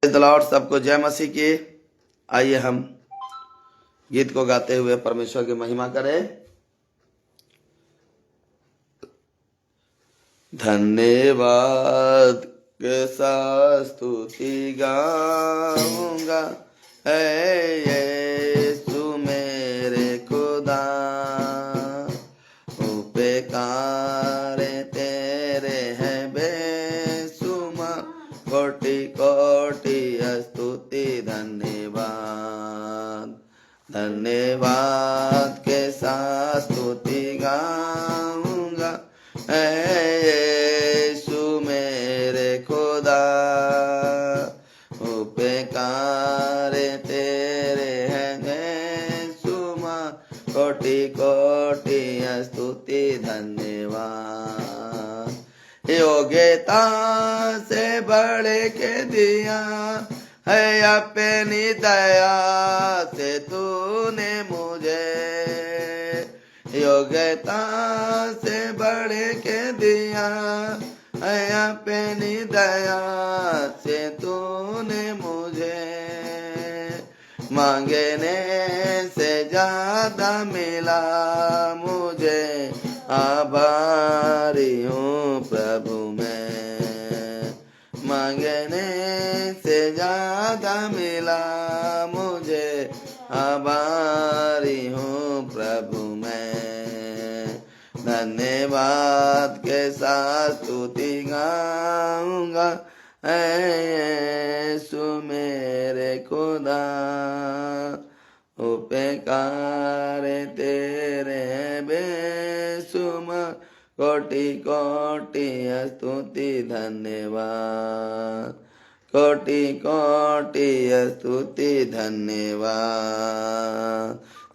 Praise the Lord. सबको जय मसीह की। आइए हम गीत को गाते हुए परमेश्वर की महिमा करें। धन्यवाद के साथ स्तुति गाऊंगा, है यीशु मेरे खुदा। उपकार तेरे हैं बेसुमार, कोटि कोटि स्तुति धन्यवाद। धन्यवाद के साथ स्तुति गाऊंगा, है यीशु मेरे खुदा। उपकार तेरे हैं बेसुमार, कोटि कोटि स्तुति धन्यवाद। योग्यता से बढ़ के दिया है अपनी दया से तूने मुझे। योग्यता से बढ़ के दिया है अपनी दया से तूने मुझे। मांगने से ज्यादा मिला मुझे, आभारी हूँ प्रभु मैं। मांगने से ज्यादा मिला मुझे, आभारी हूँ प्रभु मैं। धन्यवाद के साथ स्तुति गाऊंगा, है यीशु मेरे खुदा। उपकार तेरे बेसुमार, कोटि कोटि स्तुति धन्यवाद। कोटि कोटि स्तुति धन्यवाद।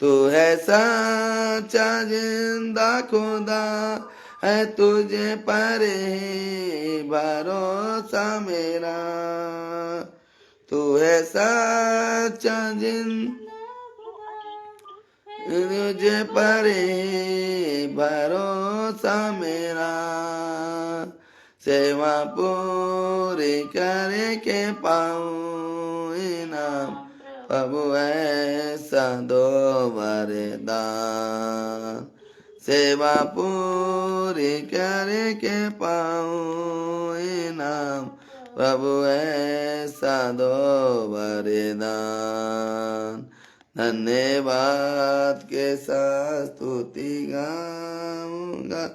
तू है सच्चा जिंदा खुदा, है तुझे पर ही भरोसा मेरा। तू है सच्चा तुझे पर ही भरोसा मेरा। सेवा पूरी करके पाऊं इनाम, प्रभु ऐसा दो वरदान। सेवा पूरी करके पाऊं इनाम, प्रभु ऐसा दो वरदान। धन्यवाद के साथ स्तुति गाऊंगा,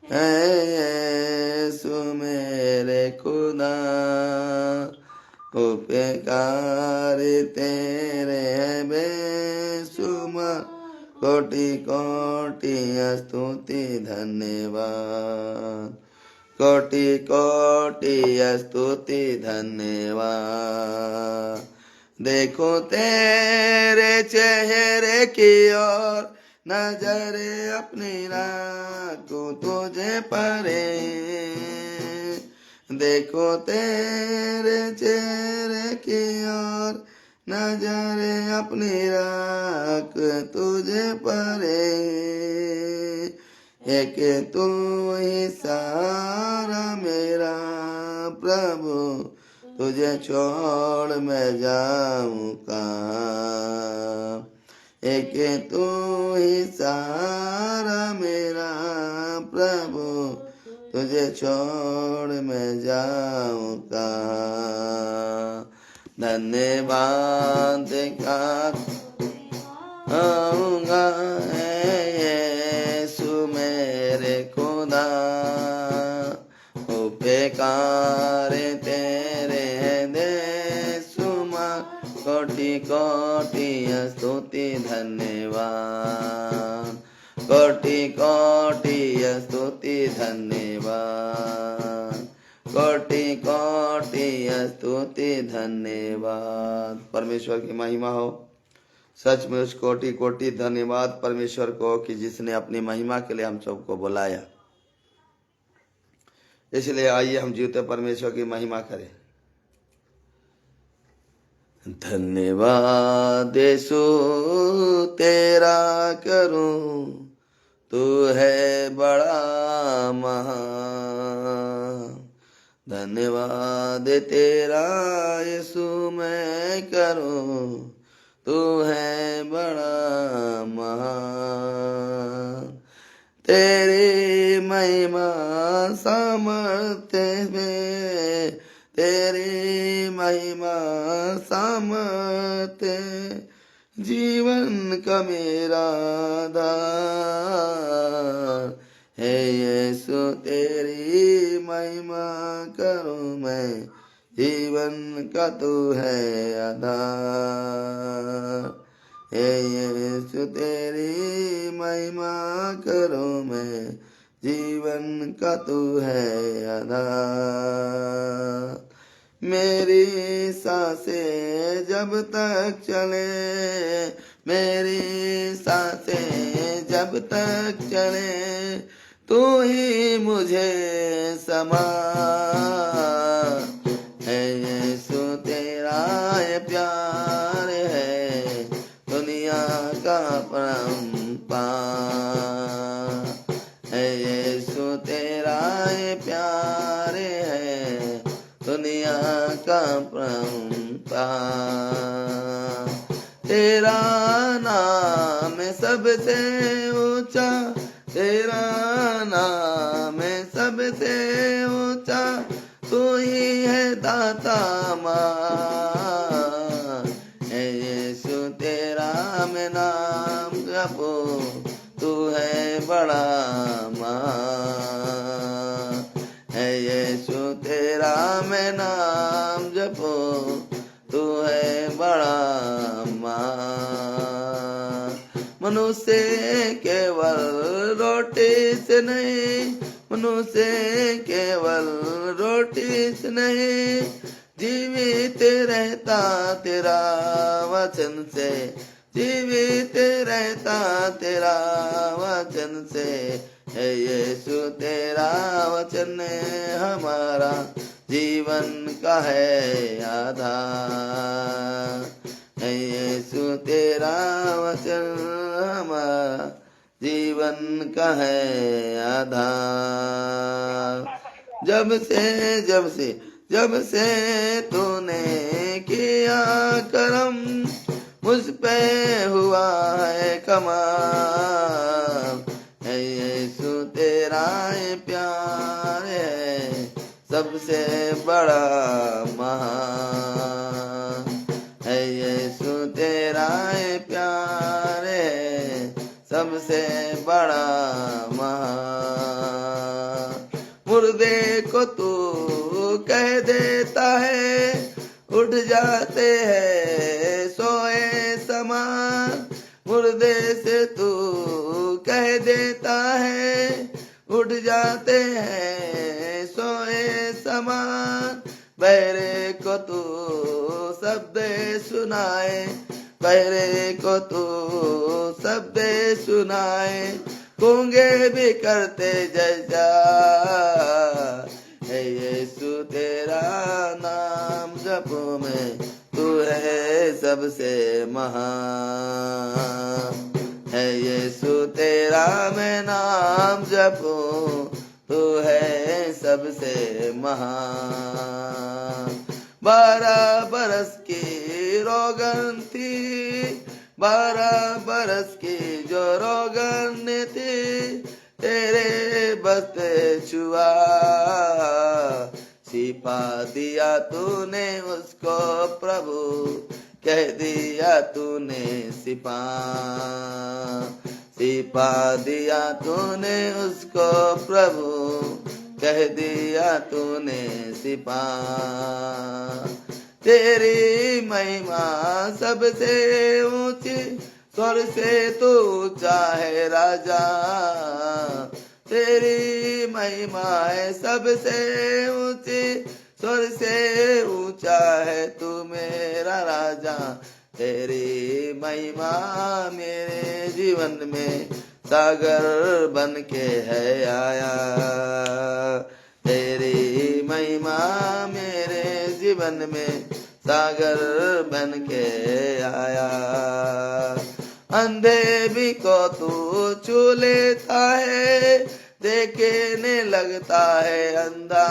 है यीशु मेरे खुदा। उपकार तेरे हैं बेसुमार, कोटि कोटि स्तुति धन्यवाद। कोटि कोटि स्तुति धन्यवाद। देखो तेरे चेहरे की ओर, नजरे अपनी रखूं तुझे परे। देखो तेरे चेहरे की ओर, नजरे अपनी रख तुझे परे। एक तू ही सहारा मेरा प्रभु, तुझे छोड़ मैं जाऊं कहाँ। एक तू ही सहारा मेरा प्रभु, तुझे छोड़ मैं जाऊं कहाँ। धन्यवाद का आऊंगा, है यीशु मेरे खुदा। उपकार तेरे हैं बेसुमार, कोटि कोटि स्तुति धन्यवाद। कोटि कोटि स्तुति धन्यवाद। कोटि कोटि स्तुति धन्यवाद। परमेश्वर की महिमा हो। सचमुच कोटि कोटि धन्यवाद परमेश्वर को कि जिसने अपनी महिमा के लिए हम सबको बुलाया। इसलिए आइए हम जीवते परमेश्वर की महिमा करें। धन्यवाद यीशु तेरा करूं, तू है बड़ा महान। धन्यवाद तेरा यीशु मैं करूं, तू है बड़ा महान। तेरी महिमा सामर्थ्य में, तेरी महिमा सामर्थ्य जीवन का मेरा आधार है। यीशु तेरी महिमा करूं मैं, जीवन का तू है आधार। हे यीशु तेरी महिमा करूं मैं, जीवन का तू है आधार। मेरी सांसें जब तक चले, मेरी सांसें जब तक चले, तू ही मुझे संभाल। है यीशु तेरा ये प्यार है, दुनिया का परमपार। है यीशु तेरा ये प्यार है, दुनिया का परमपार। तेरा नाम है सबसे ऊंचा, तेरा नाम है सबसे ऊंचा, तू ही है दाता मान। है यीशु तेरा मैं नाम जपो, तू है बड़ा महान। है यीशु तेरा मैं नाम जपो, तू है बड़ा महान। मनुष्य केवल रोटी से नहीं, मनुष्य केवल रोटी से नहीं, जीवित रहता तेरा वचन से, जीवित रहता तेरा वचन से। है यीशु तेरा वचन हमारा जीवन का है आधार। है यीशु तेरा वचन हमारा जीवन का है आधार। जब से तूने किया करम, मुझ पे हुआ है कमाल। है यीशु तेरा ये प्यार है, सबसे बड़ा महान। है यीशु तेरा ये प्यार है, सबसे बड़ा महान। मुर्दे को तू कह देता है, उठ जाते हैं सोए समान। मुर्दे से तू कह देता है, उठ जाते हैं सोए समान। बहरे को तू शब्द सुनाए, बहरे को तू शब्द सुनाए, गूंगे भी करते जयकार। है यीशु तेरा नाम जपो मैं, तू है सबसे महान। है यीशु तेरा मैं नाम जपूं, तू है सबसे महान। 12 बरस की रोगन थी, 12 बरस की जो रोगन थी, तेरे बस्ते छुआ, छिपा दिया तूने उसको प्रभु, कह दिया तूने सिपा, सिपा दिया तूने उसको प्रभु, कह दिया तूने सिपा। तेरी महिमा सबसे ऊंची, स्वर से तू ऊंचा है राजा। तेरी महिमा है सबसे ऊंची, स्वर से ऊंचा है तू मेरा राजा। तेरी महिमा मेरे जीवन में सागर बन के है आया। तेरी महिमा मेरे जीवन में सागर बन के आया। अंधे भी को तू छू लेता है, देखने लगता है अंधा,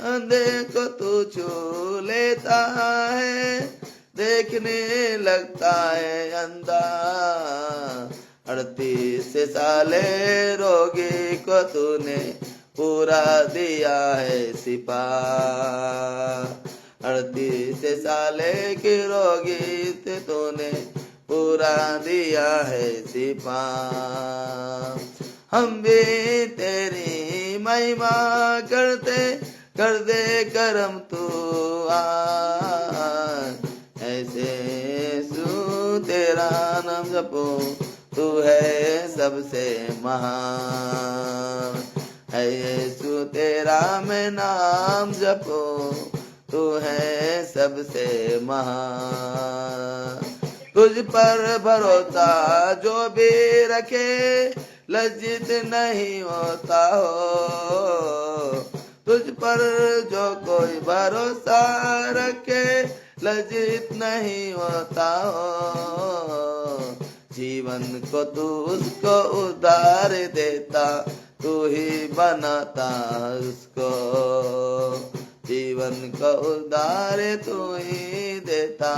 अंधे को तू छू लेता है, देखने लगता है अंधा। 38 साले रोगी को तूने पूरा दिया है सिपा, 38 साले के रोगी से तूने पूरा दिया है सिपा। हम भी तेरी महिमा करते कर दे करम तू ऐसे यीशु तेरा नाम जपो, तू है सबसे महान। है यीशु तेरा मैं नाम जपो, तू है सबसे महान। तुझ पर भरोसा जो भी रखे लज्जित नहीं होता हो, तुझ पर जो कोई भरोसा रखे लज्जित नहीं होता हो। जीवन को तू उसको उधार देता, तू ही बनाता उसको, जीवन को उधार तू ही देता,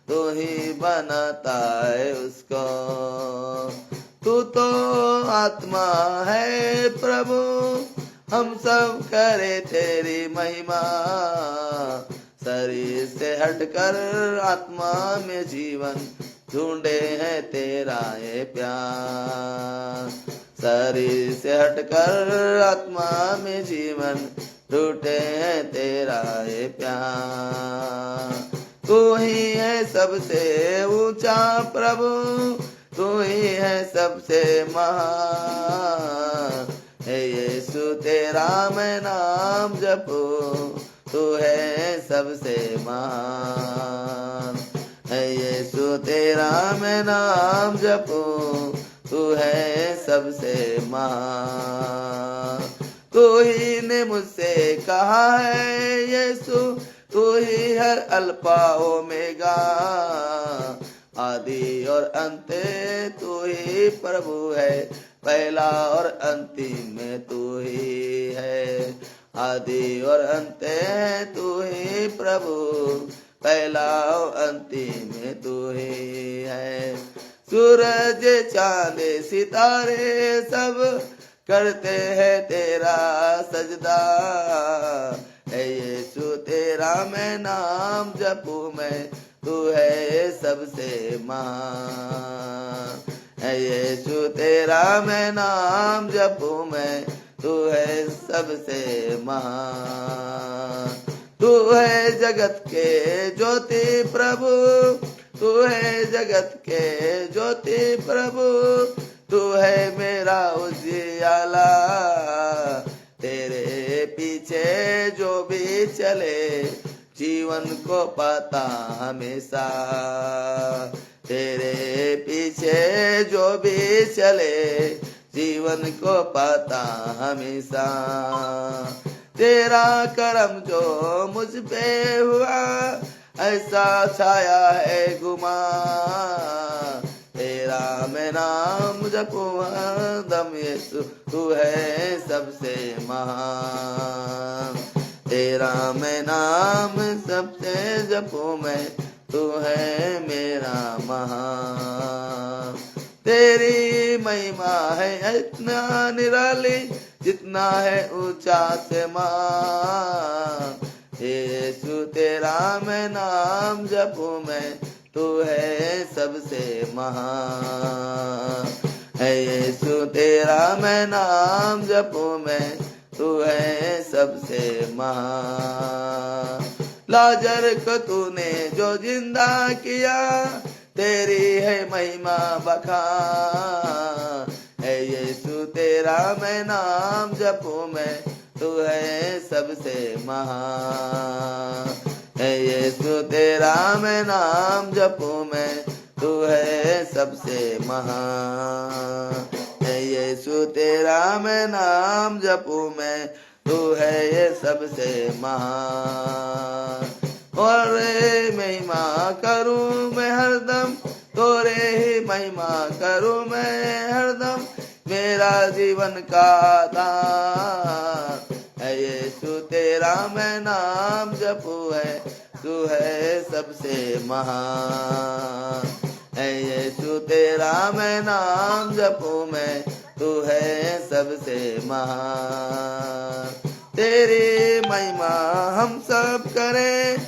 तू ही बनाता है उसको। तू तो आत्मा है प्रभु, हम सब करे तेरी महिमा, शरीर से हटकर आत्मा में जीवन ढूंढे है तेरा ये प्यार। शरीर से हटकर आत्मा में जीवन ढूंढे है तेरा ये प्यार। तू ही है सबसे ऊंचा प्रभु, तू ही है सबसे महान। हे यीशु तेरा मैं नाम जपू, तू है सबसे महान। हे यीशु तेरा मैं नाम जपू, तू है सबसे महान। तू ही ने मुझसे कहा है यीशु, तू ही है अल्फा ओमेगा, आदि और अंत तू ही प्रभु है, पहला और अंतिम में तू ही है। आदि और अंत तू ही प्रभु, पहला और अंतिम में तू ही है। सूरज चांद सितारे सब करते हैं तेरा सजदा, है यीशु तेरा मैं नाम जपू मैं, तू है सबसे महान। है यीशु तेरा मैं नाम जपू मैं, तू है सबसे महान। तू है जगत के ज्योति प्रभु, तू है जगत के ज्योति प्रभु, तू है मेरा उजियाला। तेरे पीछे जो भी चले जीवन को पाता हमेशा, तेरे पीछे जो भी चले जीवन को पाता हमेशा। तेरा करम जो मुझ पे हुआ ऐसा छाया है गुमा, तेरा मैं नाम जपू हरदम यीशु, तू है सबसे महान। तेरा मैं नाम सबसे जपू मैं, तू है मेरा महान। तेरी महिमा है इतना निराली, जितना है ऊंचा से मान। यीशु तेरा मैं नाम जपू मैं, तू है सबसे महान। है यीशु तेरा मैं नाम जपू मैं, तू है सबसे महान। लाजर को तूने जो जिंदा किया, तेरी है महिमा बखान। है यीशु तेरा मैं नाम जपू मैं, तू है सबसे महान। है यीशु तेरा मैं नाम जपू मैं, तू है सबसे महान। है यीशु तेरा मैं नाम जपू मैं, तू है ये सबसे महान। और महिमा करूं मैं हरदम, तोरे ही महिमा करूं मैं हरदम। मेरा मेरा जीवन का आधार है यीशु तेरा मैं नाम जपू है, तू है सबसे महान है यीशु तेरा मैं नाम जपू मैं, तू है सबसे महान। तेरी महिमा हम सब करें,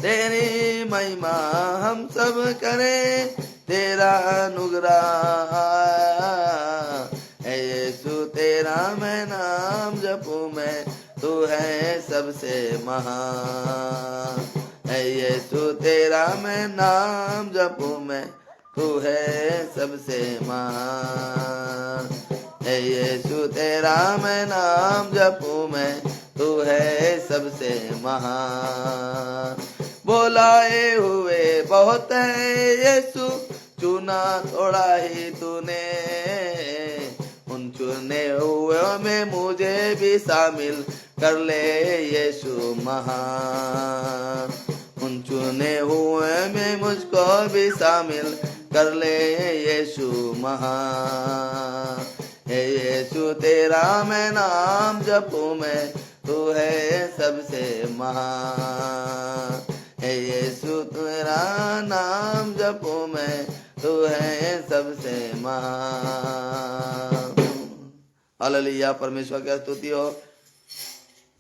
तेरी महिमा हम सब करें, तेरा अनुग्रह है यीशु तेरा मैं नाम जपू मैं, तू है सबसे महान है यीशु तेरा मैं नाम जपू मैं, तू है सबसे महान है यीशु तेरा मैं नाम जपू मैं, तू है सबसे महान। बुलाए हुए बहुत है यीशु, चुना थोड़ा ही तूने, उन चुने हुए में मुझे भी शामिल कर ले यीशु महान, उन चुने हुए में मुझको भी शामिल कर ले यीशु महान हे यीशु तेरा मैं नाम जपू मैं, तू है सबसे महान हे यीशु तेरा नाम जपू मैं, तू है सबसे महान। हालेलुया, परमेश्वर की स्तुति हो।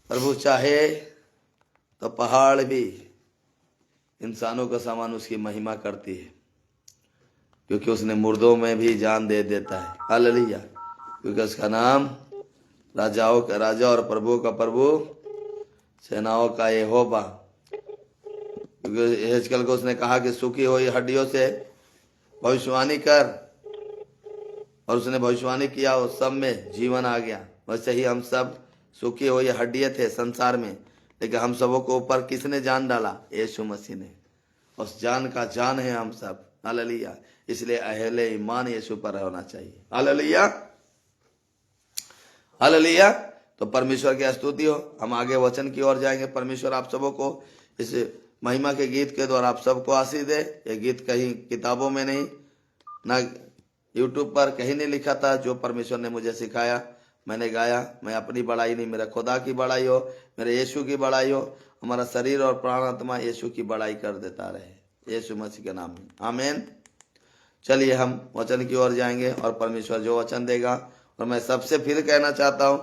प्रभु चाहे तो पहाड़ भी इंसानों का समान उसकी महिमा करती है, क्योंकि उसने मुर्दों में भी जान दे देता है। हालेलुया, क्योंकि उसका नाम राजाओं का राजा और प्रभु का प्रभु, सेनाओं का यहोवा। क्योंकि हेजकेल को उसने कहा कि सूखी हुई हड्डियों से भविष्यवाणी कर, और उसने भविष्यवाणी किया, उस सब में जीवन आ गया। वैसे ही हम सब सूखी हुई हड्डियां थे संसार में, लेकिन हम सबों को ऊपर किसने जान डाला? यीशु मसीह ने। उस जान का जान है हम सब। हालेलुया, इसलिए अहले ईमान यीशु पर होना चाहिए। Hallelujah, hallelujah. तो परमेश्वर की स्तुति हो। हम आगे वचन की ओर जाएंगे। परमेश्वर आप सबों को इस महिमा के गीत के द्वारा आप सबको आशीष दे। ये गीत कहीं किताबों में नहीं, ना यूट्यूब पर कहीं नहीं लिखा था। जो परमेश्वर ने मुझे सिखाया मैंने गाया। मैं अपनी बड़ाई नहीं, मेरा खुदा की बड़ाई हो, मेरे यीशु की बड़ाई हो। हमारा शरीर और प्राण आत्मा यीशु की बड़ाई कर देता रहे, यीशु मसीह के नाम में, आमीन। चलिए हम वचन की ओर जाएंगे और परमेश्वर जो वचन देगा। और मैं सबसे फिर कहना चाहता हूं,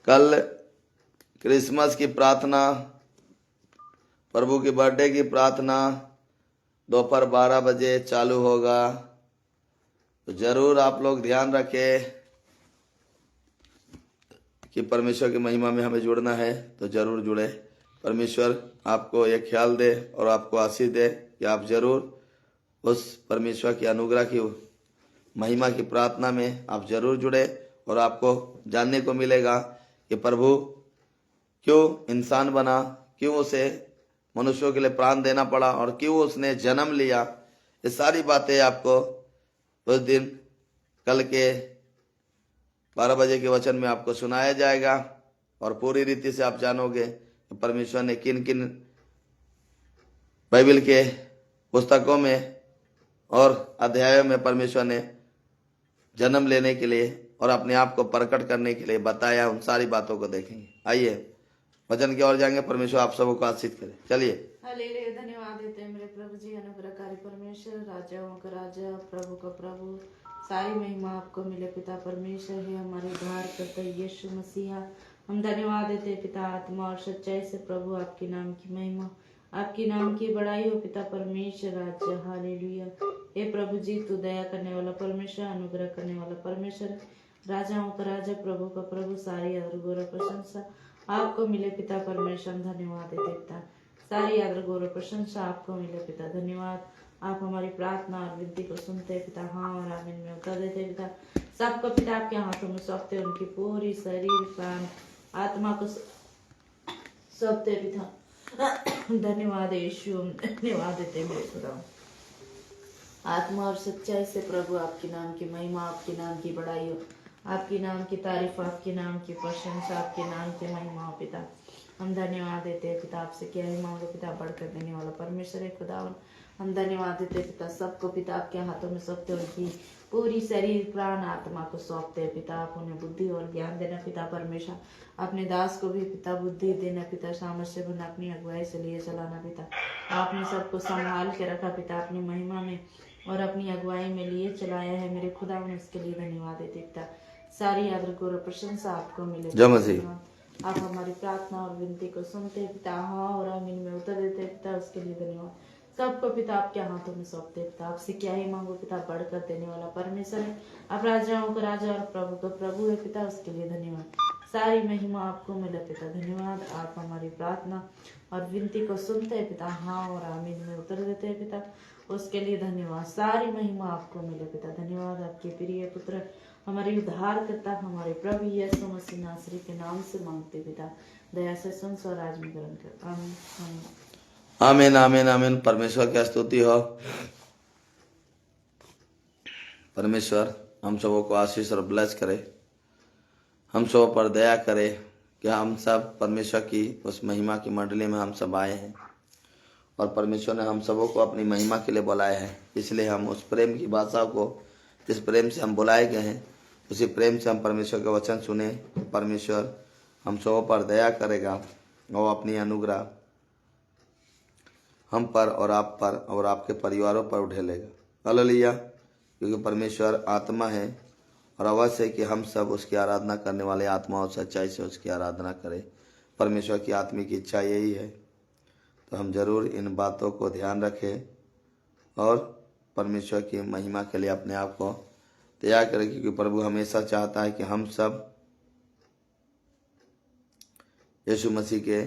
कल क्रिसमस की प्रार्थना, प्रभु की बर्थडे की प्रार्थना दोपहर 12 बजे चालू होगा। तो जरूर आप लोग ध्यान रखें कि परमेश्वर की महिमा में हमें जुड़ना है, तो जरूर जुड़े। परमेश्वर आपको एक ख्याल दे और आपको आशीष दे कि आप जरूर उस परमेश्वर की अनुग्रह की महिमा की प्रार्थना में आप जरूर जुड़े। और आपको जानने को मिलेगा कि प्रभु क्यों इंसान बना, क्यों उसे मनुष्यों के लिए प्राण देना पड़ा और क्यों उसने जन्म लिया। ये सारी बातें आपको उस दिन कल के 12 बजे के वचन में आपको सुनाया जाएगा। और पूरी रीति से आप जानोगे कि परमेश्वर ने किन किन बाइबल के पुस्तकों में और अध्यायों में परमेश्वर ने जन्म लेने के लिए और अपने आप को प्रकट करने के लिए बताया। उन सारी बातों को देखेंगे। आइए वचन की ओर जाएंगे। परमेश्वर आप सबको आशीष करे। चलिए। हालेलुया, धन्यवाद देते हैं मेरे प्रभु जी, अनुग्रहकारी परमेश्वर, राजाओं का राजा, प्रभु का प्रभु। सारी महिमा आपको मिले पिता परमेश्वर है, हमारे उद्धार करता यीशु मसीहा। हम धन्यवाद देते हैं पिता, आत्मा और सच्चाई से प्रभु आपके नाम की महिमा, आपके नाम की बड़ाई हो पिता परमेश्वर राजा। हालेलुया, हे प्रभु जी, तू दया करने वाला परमेश्वर, अनुग्रह करने वाला परमेश्वर, राजाओं का राजा, प्रभु का प्रभु। सारी आदर गौरव प्रशंसा आपको मिले पिता परमेश्वर। हम धन्यवाद देते पिता, सारी आदर गौरव प्रशंसा आपको मिले पिता। धन्यवाद, आप हमारी प्रार्थना और विनती को सुनते पिता, हाँ और आमीन में उत्तर देते पिता। सबको पिता आपके हाथों में सौंपते, उनकी पूरी शरीर प्राण आत्मा को सौंपते पिता। धन्यवाद यीशु, धन्यवाद देते मेरे खुदा। आत्मा और सच्चाई से प्रभु आपके नाम की महिमा, आपके नाम की बड़ाई हो, आपके नाम की तारीफ, आपके नाम की प्रशंसा, आपके नाम की महिमा हो पिता। हम धन्यवाद देते हैं पिता, आपसे क्या ही मांगो पिता, बढ़कर देने वाला परमेश्वर है खुदा। हम धन्यवाद देते पिता, सबको पिता आपके हाथों में सौंपते, उनकी पूरी शरीर प्राण आत्मा को सौंपते हैं पिता। आप उन्हें बुद्धि और ज्ञान देना पिता परमेश्वर, अपने दास को भी पिता बुद्धि देना पिता, सामर्थ्य बना अपनी अगुवाई से लिए चलाना पिता। आपने सबको संभाल के रखा पिता, अपनी महिमा में और अपनी अगुवाई में लिए चलाया है मेरे खुदा, उन्हें इसके लिए धन्यवाद देते पिता। सारी आदर गौरव प्रशंसा आपको मिले जय मसीह। धन्यवाद। आप हमारी प्रार्थना और विनती को सुनते पिता, हाँ और आमीन में उत्तर देते पिता, उसके लिए धन्यवाद। सबको पिता आपके हाथों में सौंपते पिता, आपसे क्या ही मांगो पिता, बढ़कर देने वाला परमेश्वर है। आप राजाओं का राजा और प्रभु का प्रभु है पिता, उसके लिए धन्यवाद। सारी महिमा आपको मिले पिता, धन्यवाद। आप हमारी प्रार्थना और विनती को सुनते हैं पिता, हाँ और आमीन में उत्तर देते हैं पिता, उसके लिए धन्यवाद। सारी महिमा आपको मिले पिता, धन्यवाद। आपके प्रिय पुत्र हमारे उद्धार करता हमारे प्रभु यीशु मसीह नासरी के नाम से मांगते पिता, दया से सुन स्वराज में ग्रहण कर, आमीन आमीन। आमीन आमीन आमीन। परमेश्वर की स्तुति हो। परमेश्वर हम सबों को आशीष और ब्लेस करे, हम सब पर दया करे कि हम सब परमेश्वर की उस महिमा की मंडली में हम सब आए हैं और परमेश्वर ने हम सबों को अपनी महिमा के लिए बुलाया है। इसलिए हम उस प्रेम की भाषा को, जिस प्रेम से हम बुलाए गए हैं, उसी प्रेम से हम परमेश्वर के वचन सुने। परमेश्वर हम सबों पर दया करेगा और अपनी अनुग्रह हम पर और आप पर और आपके परिवारों पर उठेलेगा। हालेलुया। क्योंकि परमेश्वर आत्मा है और अवश्य है कि हम सब उसकी आराधना करने वाले आत्मा और सच्चाई से उसकी आराधना करें। परमेश्वर की आत्मिक इच्छा यही है। तो हम जरूर इन बातों को ध्यान रखें और परमेश्वर की महिमा के लिए अपने आप को तैयार करें, क्योंकि प्रभु हमेशा चाहता है कि हम सब यीशु मसीह के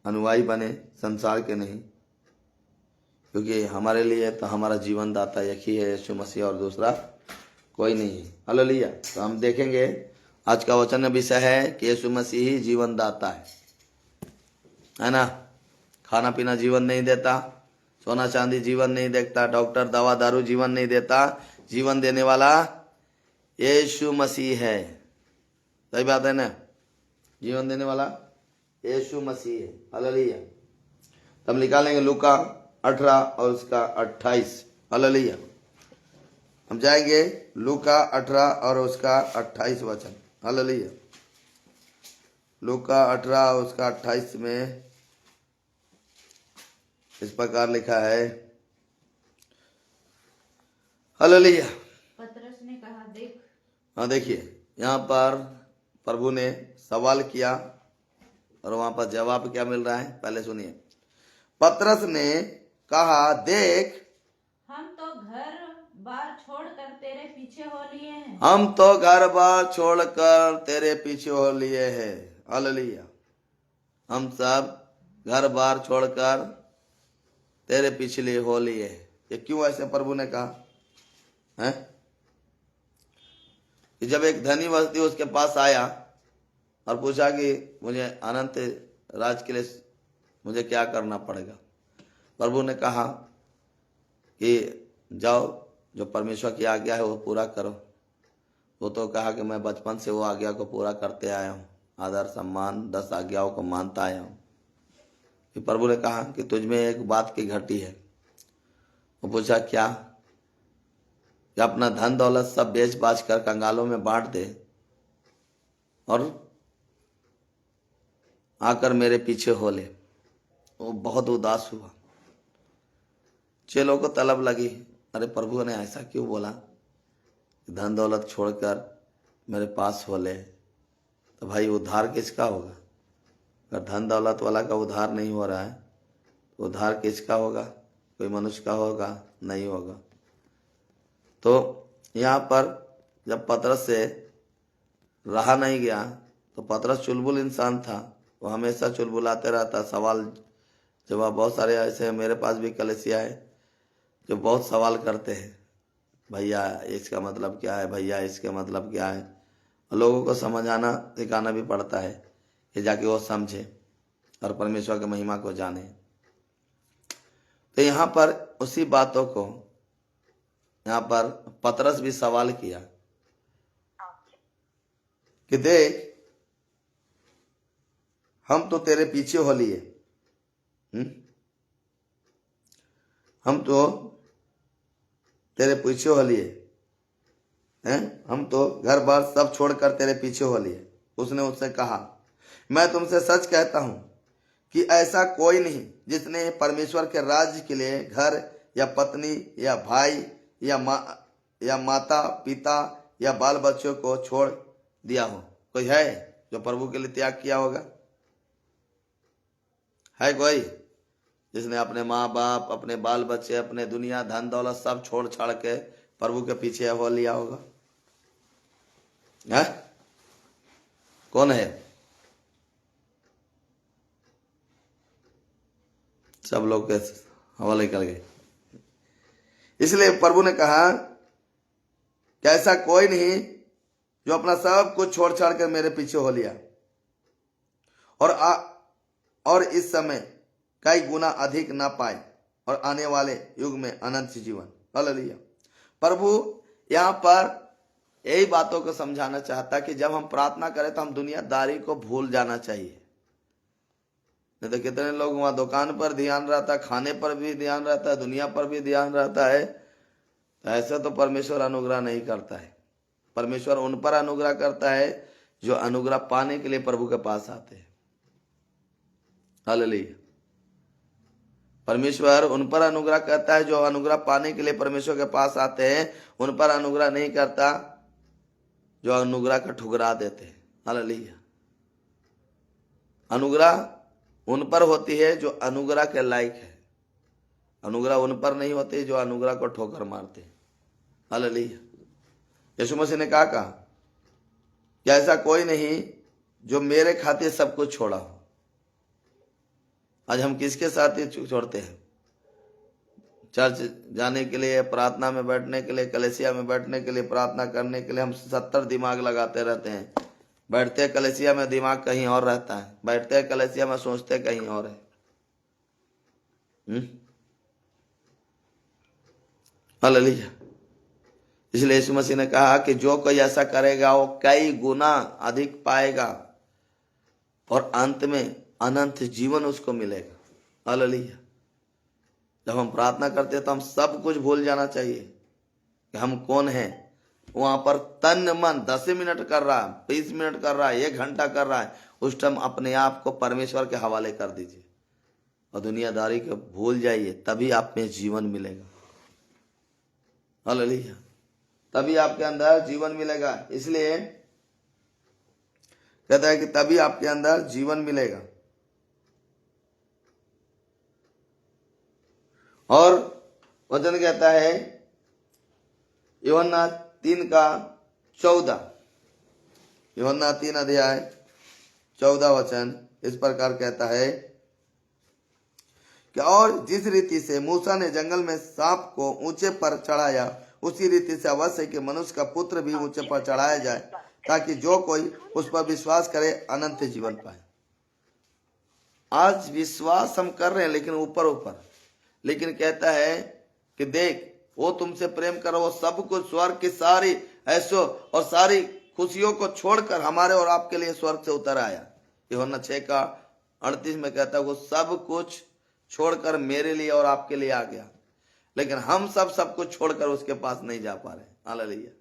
अनुयायी बने, संसार के नहीं। क्योंकि हमारे लिए तो हमारा जीवन दाता एक ही है, यीशु मसीह, और दूसरा कोई नहीं है। हालेलुया। तो हम देखेंगे आज का वचन विषय है कि यीशु मसीह ही जीवन दाता है ना। खाना पीना जीवन नहीं देता, सोना चांदी जीवन नहीं देता, डॉक्टर दवा दारू जीवन नहीं देता। जीवन देने वाला यीशु मसीह है। सही बात है ना। जीवन देने वाला यीशु मसीह है। हालेलुया। हम निकालेंगे लूका 18 और उसका 28। हालेलुया। हम जाएंगे लूका 18 और उसका 28 वचन। हालेलुया। लूका 18 और उसका 28 में इस प्रकार लिखा है। हालेलुया। पतरस ने कहा, देख। हाँ, देखिए यहाँ पर प्रभु ने सवाल किया और वहां पर जवाब क्या मिल रहा है, पहले सुनिए। पतरस ने कहा, देख, हम तो घर बार छोड़कर तेरे पीछे हो लिए हैं। हम तो घर बार छोड़कर तेरे पीछे हो लिए हैं। हालेलुया। हम सब घर बार छोड़कर तेरे पीछे हो लिए। ये क्यों ऐसे प्रभु ने कहा है? कि जब एक धनी व्यक्ति उसके पास आया और पूछा कि मुझे अनंत राज के लिए मुझे क्या करना पड़ेगा, प्रभु ने कहा कि जाओ, जो परमेश्वर की आज्ञा है वो पूरा करो। वो तो कहा कि मैं बचपन से वो आज्ञा को पूरा करते आया हूँ, आदर सम्मान 10 आज्ञाओं को मानता आया हूँ। कि प्रभु ने कहा कि तुझ में एक बात की घटी है। वो पूछा, क्या? कि अपना धन दौलत सब बेच बाच कर कंगालों में बांट दे और आकर मेरे पीछे हो ले। वो बहुत उदास हुआ। चेलों को तलब लगी, अरे प्रभु ने ऐसा क्यों बोला? धन दौलत छोड़कर मेरे पास हो ले। तो भाई उद्धार किसका होगा? अगर धन दौलत वाला का उद्धार नहीं हो रहा है तो उद्धार किसका होगा? कोई मनुष्य का होगा? नहीं होगा। तो यहाँ पर जब पतरस से रहा नहीं गया, तो पतरस चुलबुल इंसान था, वो हमेशा चुलबुलाते रहता, सवाल जवाब। बहुत सारे ऐसे मेरे पास भी कलीसिया है जो बहुत सवाल करते हैं, भैया इसका मतलब क्या है, भैया इसका मतलब क्या है। लोगों को समझाना सिखाना भी पड़ता है कि जाके वो समझे और परमेश्वर की महिमा को जाने। तो यहाँ पर उसी बातों को यहाँ पर पतरस भी सवाल किया कि देख, हम तो तेरे पीछे हो लिए, हम तो तेरे पीछे हो लिए हैं, हम तो घर बार सब छोड़कर तेरे पीछे हो लिए। उसने उससे कहा, मैं तुमसे सच कहता हूं कि ऐसा कोई नहीं जिसने परमेश्वर के राज्य के लिए घर या पत्नी या भाई या या माता पिता या बाल बच्चों को छोड़ दिया हो। कोई है जो प्रभु के लिए त्याग किया होगा? है कोई जिसने अपने माँ बाप, अपने बाल बच्चे, अपने दुनिया धन दौलत सब छोड़ छाड़ के प्रभु के पीछे हो लिया होगा? है? कौन है? सब लोग के हवाले कर गए। इसलिए प्रभु ने कहा कि ऐसा कोई नहीं जो अपना सब कुछ छोड़ छाड़ कर मेरे पीछे हो लिया और इस समय कई गुना अधिक ना पाए और आने वाले युग में अनंत जीवन। हालेलुया। प्रभु यहाँ पर यही बातों को समझाना चाहता कि जब हम प्रार्थना करें तो हम दुनियादारी को भूल जाना चाहिए। नहीं तो कितने लोग वहां दुकान पर ध्यान रहता है, खाने पर भी ध्यान रहता है, दुनिया पर भी ध्यान रहता है। तो ऐसा तो परमेश्वर अनुग्रह नहीं करता है। परमेश्वर उन पर अनुग्रह करता है जो अनुग्रह पाने के लिए प्रभु के पास आते हैं। हालेलुया। परमेश्वर उन पर अनुग्रह करता है जो अनुग्रह पाने के लिए परमेश्वर के पास आते हैं। उन पर अनुग्रह नहीं करता जो अनुग्रह का ठुकरा देते हैं। हालेलुया। अनुग्रह उन पर होती है जो अनुग्रह के लायक है। अनुग्रह उन पर नहीं होती जो अनुग्रह को ठोकर मारते हैं। हालेलुया। यीशु मसीह ने कहा कि ऐसा कोई नहीं जो मेरे खातिर सब कुछ छोड़ा हो। आज हम किसके साथ ही छोड़ते हैं? चर्च जाने के लिए, प्रार्थना में बैठने के लिए, कलेसिया में बैठने के लिए, प्रार्थना करने के लिए हम 70 दिमाग लगाते रहते हैं। बैठते कलेसिया में दिमाग कहीं और रहता है, बैठते कलेसिया में सोचते कहीं और है। हालेलुया। इसलिए यीशु मसीह ने कहा कि जो कोई ऐसा करेगा वो कई गुना अधिक पाएगा और अंत में अनंत जीवन उसको मिलेगा। हालेलुया। जब हम प्रार्थना करते हैं तो हम सब कुछ भूल जाना चाहिए कि हम कौन हैं। वहां पर तन मन 10 मिनट कर रहा है, 20 मिनट कर रहा है, 1 घंटा कर रहा है, उस टाइम अपने आप को परमेश्वर के हवाले कर दीजिए और दुनियादारी को भूल जाइए, तभी आप में जीवन मिलेगा। हालेलुया। तभी आपके अंदर जीवन मिलेगा। इसलिए कहता है कि तभी आपके अंदर जीवन मिलेगा। और वचन कहता है यूहन्ना 3:14, यूहन्ना 3:14 वचन इस प्रकार कहता है कि और जिस रीति से मूसा ने जंगल में सांप को ऊंचे पर चढ़ाया, उसी रीति से अवश्य कि मनुष्य का पुत्र भी ऊंचे पर चढ़ाया जाए, ताकि जो कोई उस पर विश्वास करे अनंत जीवन पाए। आज विश्वास हम कर रहे हैं लेकिन ऊपर ऊपर, लेकिन कहता है कि देख वो तुमसे प्रेम करो, वो सब कुछ स्वर्ग की सारी ऐशो और सारी खुशियों को छोड़कर हमारे और आपके लिए स्वर्ग से उतर आया। यूहन्ना 6:38 में कहता है वो सब कुछ छोड़कर मेरे लिए और आपके लिए आ गया, लेकिन हम सब कुछ छोड़कर उसके पास नहीं जा पा रहे। हालेलुया।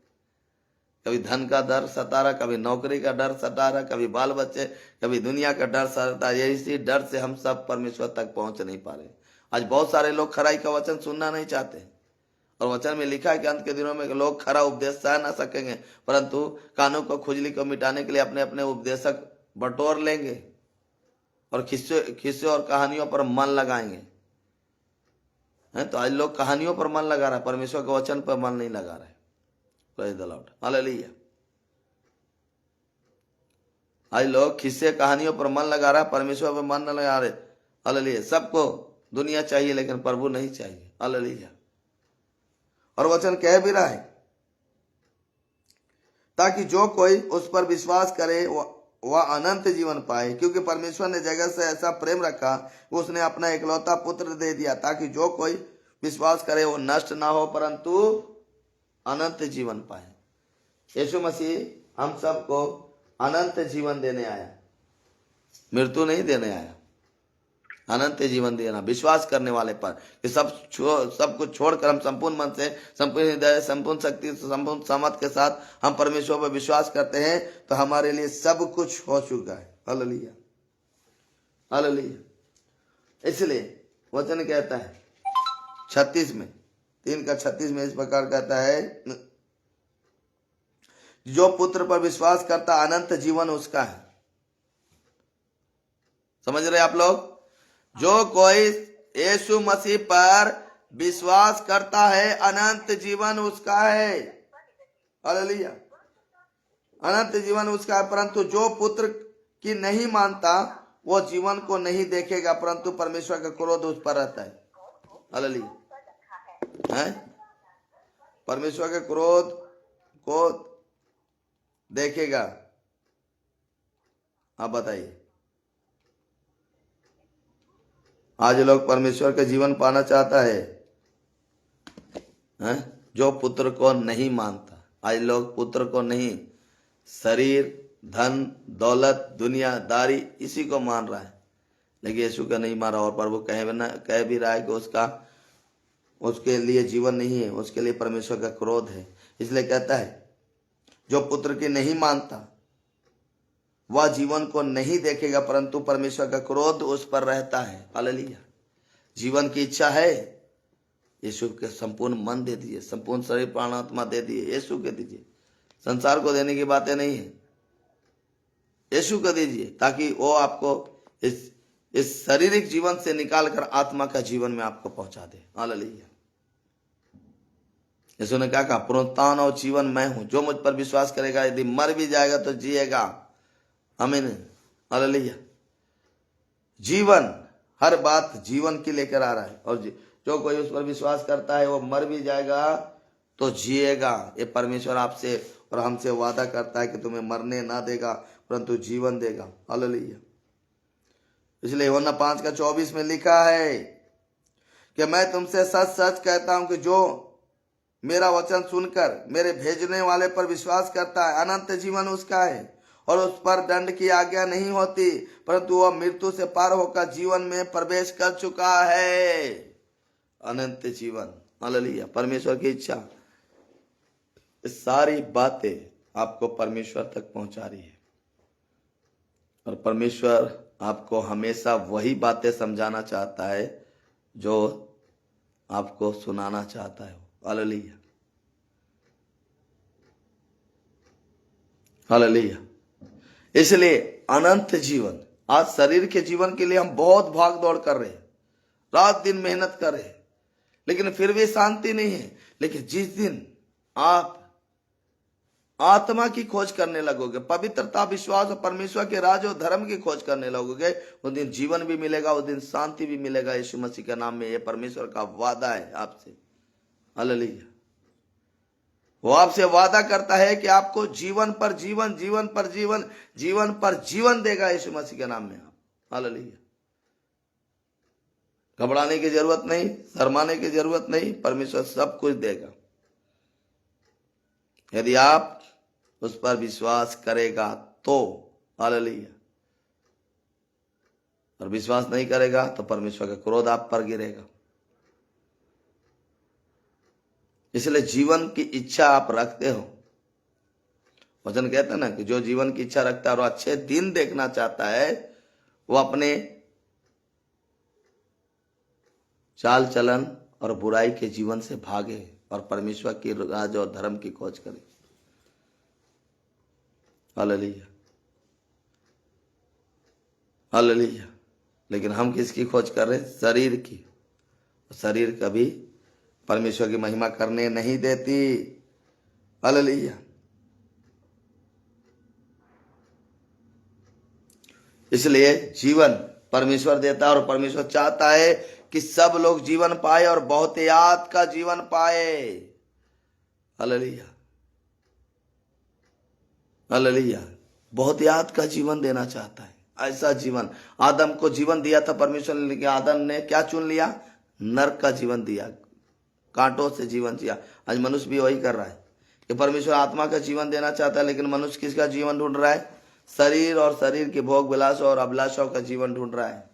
कभी धन का डर सता रहा, कभी नौकरी का डर सता रहा, कभी बाल बच्चे, कभी दुनिया का डर सता। इसी डर से हम सब परमेश्वर तक पहुंच नहीं पा रहे। आज बहुत सारे लोग खराई का वचन सुनना नहीं चाहते, और वचन में लिखा है कि अंत के दिनों में लोग खरा उपदेश सह ना सकेंगे, परंतु कानों को खुजली को मिटाने के लिए अपने अपने उपदेशक बटोर लेंगे और किस्से और कहानियों पर मन लगाएंगे। है तो आज लोग कहानियों पर मन लगा रहा है, परमेश्वर के वचन पर मन नहीं लगा रहा है। Praise the Lord. हालेलुया। आज लोग किस्से कहानियों पर मन लगा रहा है, परमेश्वर पर मन न लगा रहे। हालेलुया। सबको दुनिया चाहिए लेकिन प्रभु नहीं चाहिए। हालेलुया। और वचन कह भी रहा है ताकि जो कोई उस पर विश्वास करे वह अनंत जीवन पाए, क्योंकि परमेश्वर ने जगत से ऐसा प्रेम रखा कि उसने अपना इकलौता पुत्र दे दिया, ताकि जो कोई विश्वास करे वो नष्ट ना हो परंतु अनंत जीवन पाए। यीशु मसीह हम सबको अनंत जीवन देने आया, मृत्यु नहीं देने आया। अनंत जीवन देना विश्वास करने वाले पर, कि सब कुछ छोड़कर हम संपूर्ण मन से, संपूर्ण हृदय, संपूर्ण शक्ति, संपूर्ण सामर्थ के साथ हम परमेश्वर पर विश्वास करते हैं तो हमारे लिए सब कुछ हो चुका है। Hallelujah, hallelujah. इसलिए वचन कहता है 36 में, 3:36 में इस प्रकार कहता है, जो पुत्र पर विश्वास करता अनंत जीवन उसका है। समझ रहे आप लोग? जो कोई यीशु मसीह पर विश्वास करता है अनंत जीवन उसका है। हालेलुया, अनंत जीवन उसका है। परंतु जो पुत्र की नहीं मानता वो जीवन को नहीं देखेगा, परंतु परमेश्वर का क्रोध उस पर रहता है। हालेलुया, है परमेश्वर के क्रोध को देखेगा। आप बताइए, आज लोग परमेश्वर का जीवन पाना चाहता है, जो पुत्र को नहीं मानता। आज लोग पुत्र को नहीं, शरीर, धन, दौलत, दुनियादारी, इसी को मान रहा है, लेकिन यीशु का नहीं मान रहा। और प्रभु कह भी रहा है कि उसके लिए जीवन नहीं है, उसके लिए परमेश्वर का क्रोध है। इसलिए कहता है जो पुत्र की नहीं मानता वह जीवन को नहीं देखेगा, परंतु परमेश्वर का क्रोध उस पर रहता है। हालेलुया। जीवन की इच्छा है, यीशु के संपूर्ण मन दे दीजिए, संपूर्ण शरीर प्राण आत्मा दे दिए, यीशु के दीजिए। संसार को देने की बातें नहीं है, यीशु को दीजिए, ताकि वो आपको इस शारीरिक जीवन से निकालकर आत्मा का जीवन में आपको पहुंचा दे। हालेलुया। यीशु ने क्या कहा? पुनरुत्थान और जीवन मैं हूं, जो मुझ पर विश्वास करेगा यदि मर भी जाएगा तो जिएगा। आमीन, हालेलुया। जीवन, हर बात जीवन की लेकर आ रहा है, और जो कोई उस पर विश्वास करता है वो मर भी जाएगा तो जिएगा। ये परमेश्वर आपसे और हमसे वादा करता है कि तुम्हें मरने ना देगा, परंतु जीवन देगा। हालेलुया। इसलिए यूहन्ना 5:24 में लिखा है कि मैं तुमसे सच सच कहता हूं कि जो मेरा वचन सुनकर मेरे भेजने वाले पर विश्वास करता है अनंत जीवन उसका है, और उस पर दंड की आज्ञा नहीं होती, परंतु वह मृत्यु से पार होकर जीवन में प्रवेश कर चुका है। अनंत जीवन, हालेलुया। परमेश्वर की इच्छा, सारी बातें आपको परमेश्वर तक पहुंचा रही है, और परमेश्वर आपको हमेशा वही बातें समझाना चाहता है जो आपको सुनाना चाहता है। Hallelujah, hallelujah. इसलिए अनंत जीवन, आज शरीर के जीवन के लिए हम बहुत भाग दौड़ कर रहे हैं, रात दिन मेहनत कर रहे हैं, लेकिन फिर भी शांति नहीं है। लेकिन जिस दिन आप आत्मा की खोज करने लगोगे, पवित्रता, विश्वास और परमेश्वर के राज और धर्म की खोज करने लगोगे, उस दिन जीवन भी मिलेगा, उस दिन शांति भी मिलेगा। यीशु मसीह के नाम में यह परमेश्वर का वादा है आपसे। हालेलुया। वो आपसे वादा करता है कि आपको जीवन पर जीवन, जीवन पर जीवन, जीवन पर जीवन देगा यीशु मसीह के नाम में। आप, हालेलुया। घबराने की जरूरत नहीं, शर्माने की जरूरत नहीं, परमेश्वर सब कुछ देगा यदि आप उस पर विश्वास करेगा तो। हालेलुया। और विश्वास नहीं करेगा तो परमेश्वर का क्रोध आप पर गिरेगा। इसलिए जीवन की इच्छा आप रखते हो। वचन कहता है ना कि जो जीवन की इच्छा रखता है और अच्छे दिन देखना चाहता है, वो अपने चाल चलन और बुराई के जीवन से भागे और परमेश्वर की राज और धर्म की खोज करे। Hallelujah, hallelujah. लेकिन हम किसकी खोज कर रहे हैं? शरीर की। शरीर कभी परमेश्वर की महिमा करने नहीं देती। हालेलुया। इसलिए जीवन परमेश्वर देता है, और परमेश्वर चाहता है कि सब लोग जीवन पाए और बहुतायत का जीवन पाए। Hallelujah, hallelujah. बहुतायत का जीवन देना चाहता है। ऐसा जीवन, आदम को जीवन दिया था परमेश्वर ने, लेकिन आदम ने क्या चुन लिया? नरक का जीवन दिया, कांटों से जीवन जिया। आज मनुष्य भी वही कर रहा है कि परमेश्वर आत्मा का जीवन देना चाहता है, लेकिन मनुष्य किसका जीवन ढूंढ रहा है? शरीर और शरीर के भोग विलास और अभिलाषाओं का जीवन ढूंढ रहा है।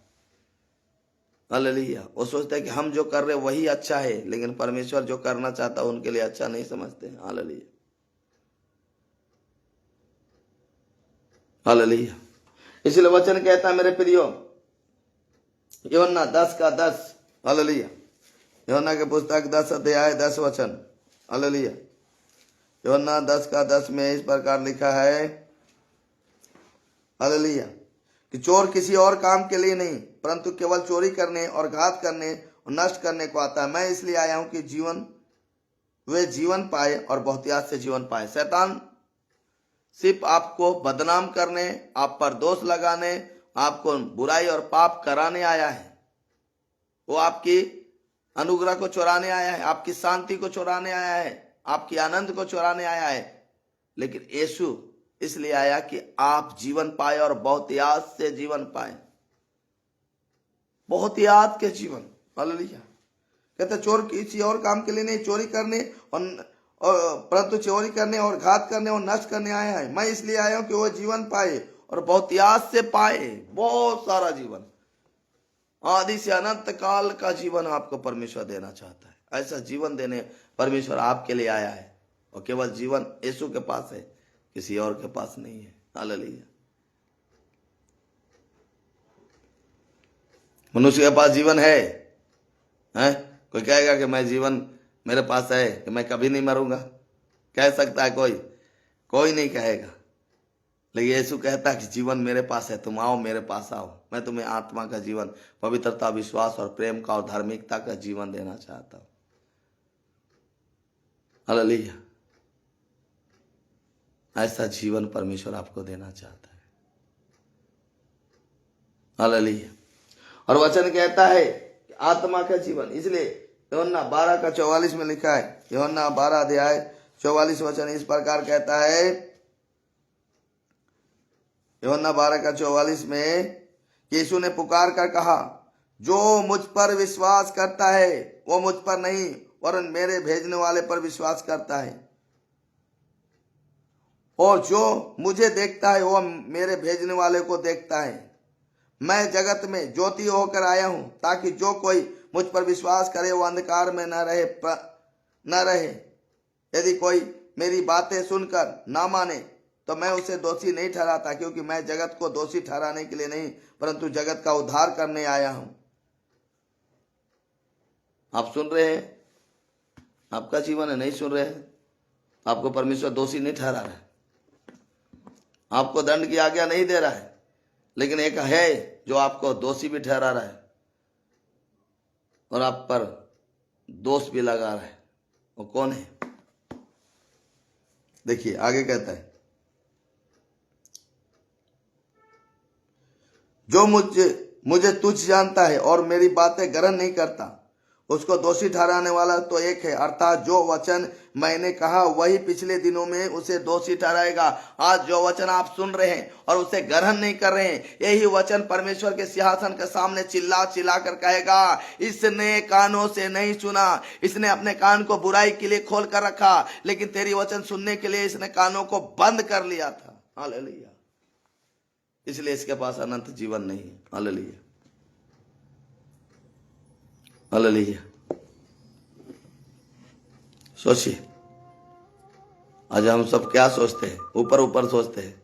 हालेलुया। वो सोचते हैं कि हम जो कर रहे हैं वही अच्छा है, लेकिन परमेश्वर जो करना चाहता है उनके लिए अच्छा नहीं समझते। Hallelujah, hallelujah. इसलिए वचन कहता है मेरे प्रियो, यूहन्ना 10:10, हालेलुया, यूहन्ना के पुस्तक 10 अध्याय 10 वचन, हालेलुया। यूहन्ना 10:10 में इस प्रकार लिखा है, हालेलुया, कि चोर किसी और काम के लिए नहीं परंतु केवल चोरी करने और घात करने और नष्ट करने को आता है। मैं इसलिए आया हूं कि वे जीवन पाए और बहुतायत से जीवन पाए। शैतान सिर्फ आपको बदनाम करने, आप पर दोष लगाने, आपको बुराई और पाप कराने आया है। वो आपकी अनुग्रह को चुराने आया है, आपकी शांति को चुराने आया है, आपकी आनंद को चुराने आया है। लेकिन यीशु इसलिए आया कि आप जीवन पाए और बहुतायत से जीवन पाए, बहुतायत के जीवन। हालेलुया। कहते चोर किसी और काम के लिए नहीं, चोरी करने और परंतु चोरी करने और घात करने और नष्ट करने आया है। मैं इसलिए आया हूं कि वो जीवन पाए और बहुतायत से पाए, बहुत सारा जीवन, आदि से अनंत काल का जीवन आपको परमेश्वर देना चाहता है। ऐसा जीवन देने परमेश्वर आपके लिए आया है, और केवल जीवन यीशु के पास है, किसी और के पास नहीं है। हालेलुया। मनुष्य के पास जीवन है, हैं? कोई कहेगा कि मैं जीवन मेरे पास है, कि मैं कभी नहीं मरूंगा? कह सकता है कोई? कोई नहीं कहेगा। लेकिन यीशु कहता है कि जीवन मेरे पास है, तुम आओ, मेरे पास आओ, मैं तुम्हें आत्मा का जीवन, पवित्रता, विश्वास और प्रेम का और धार्मिकता का जीवन देना चाहता हूं। हालेलुया। ऐसा जीवन परमेश्वर आपको देना चाहता है। हालेलुया। और वचन कहता है कि आत्मा का जीवन, इसलिए यूहन्ना 12:44 में लिखा है, यूहन्ना 12:44 इस प्रकार कहता है, यूहन्ना 12:44 में यीशु ने पुकार कर कहा, जो मुझ पर विश्वास करता है वो मुझ पर नहीं वरन मेरे भेजने वाले पर विश्वास करता है, और जो मुझे देखता है वो मेरे भेजने वाले को देखता है। मैं जगत में ज्योति होकर आया हूं ताकि जो कोई मुझ पर विश्वास करे वो अंधकार में न रहे। यदि कोई मेरी बातें सुनकर ना माने तो मैं उसे दोषी नहीं ठहराता, क्योंकि मैं जगत को दोषी ठहराने के लिए नहीं परंतु जगत का उद्धार करने आया हूं। आप सुन रहे हैं, आपका जीवन है, नहीं सुन रहे हैं, आपको परमेश्वर दोषी नहीं ठहरा रहा है, आपको दंड की आज्ञा नहीं दे रहा है, लेकिन एक है जो आपको दोषी भी ठहरा रहा है और आप पर दोष भी लगा रहा है। वो कौन है? देखिए आगे कहता है, जो मुझे तुच्छ जानता है और मेरी बातें ग्रहण नहीं करता उसको दोषी ठहराने वाला तो एक है, अर्थात जो वचन मैंने कहा वही पिछले दिनों में उसे दोषी ठहराएगा। आज जो वचन आप सुन रहे हैं और उसे ग्रहण नहीं कर रहे हैं, यही वचन परमेश्वर के सिंहासन के सामने चिल्ला चिल्ला कर कहेगा, इसने कानों से नहीं सुना, इसने अपने कान को बुराई के लिए खोल कर रखा, लेकिन तेरी वचन सुनने के लिए इसने कानों को बंद कर लिया था। हालेलुया। इसलिए इसके पास अनंत जीवन नहीं है। Hallelujah, hallelujah. सोचिए, आज हम सब क्या सोचते हैं? ऊपर ऊपर सोचते हैं,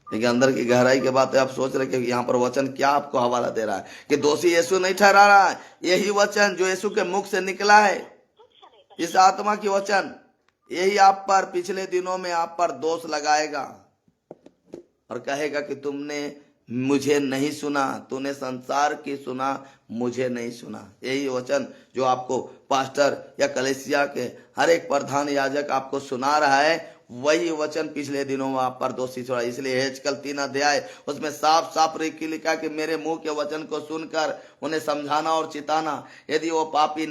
लेकिन अंदर की गहराई के बातें आप सोच रहे कि यहाँ पर वचन क्या आपको हवाला दे रहा है कि दोषी यीशु नहीं ठहरा रहा है। यही वचन जो यीशु के मुख से निकला है, इस आत्मा की वचन, यही आप पर पिछले दिनों में आप पर दोष लगाएगा और कहेगा कि तुमने मुझे नहीं सुना, तूने संसार की सुना, मुझे नहीं सुना। यही वचन जो आपको पास्टर या कलीसिया के हर एक प्रधान याजक आपको सुना रहा है, वही वचन पिछले दिनों में आप पर दोषी छोड़ा। इसलिए हेजकल 3 अध्याय उसमें साफ साफ लिखा कि मेरे मुंह के वचन को सुनकर उन्हें समझाना और चिताना। यदि वो पापी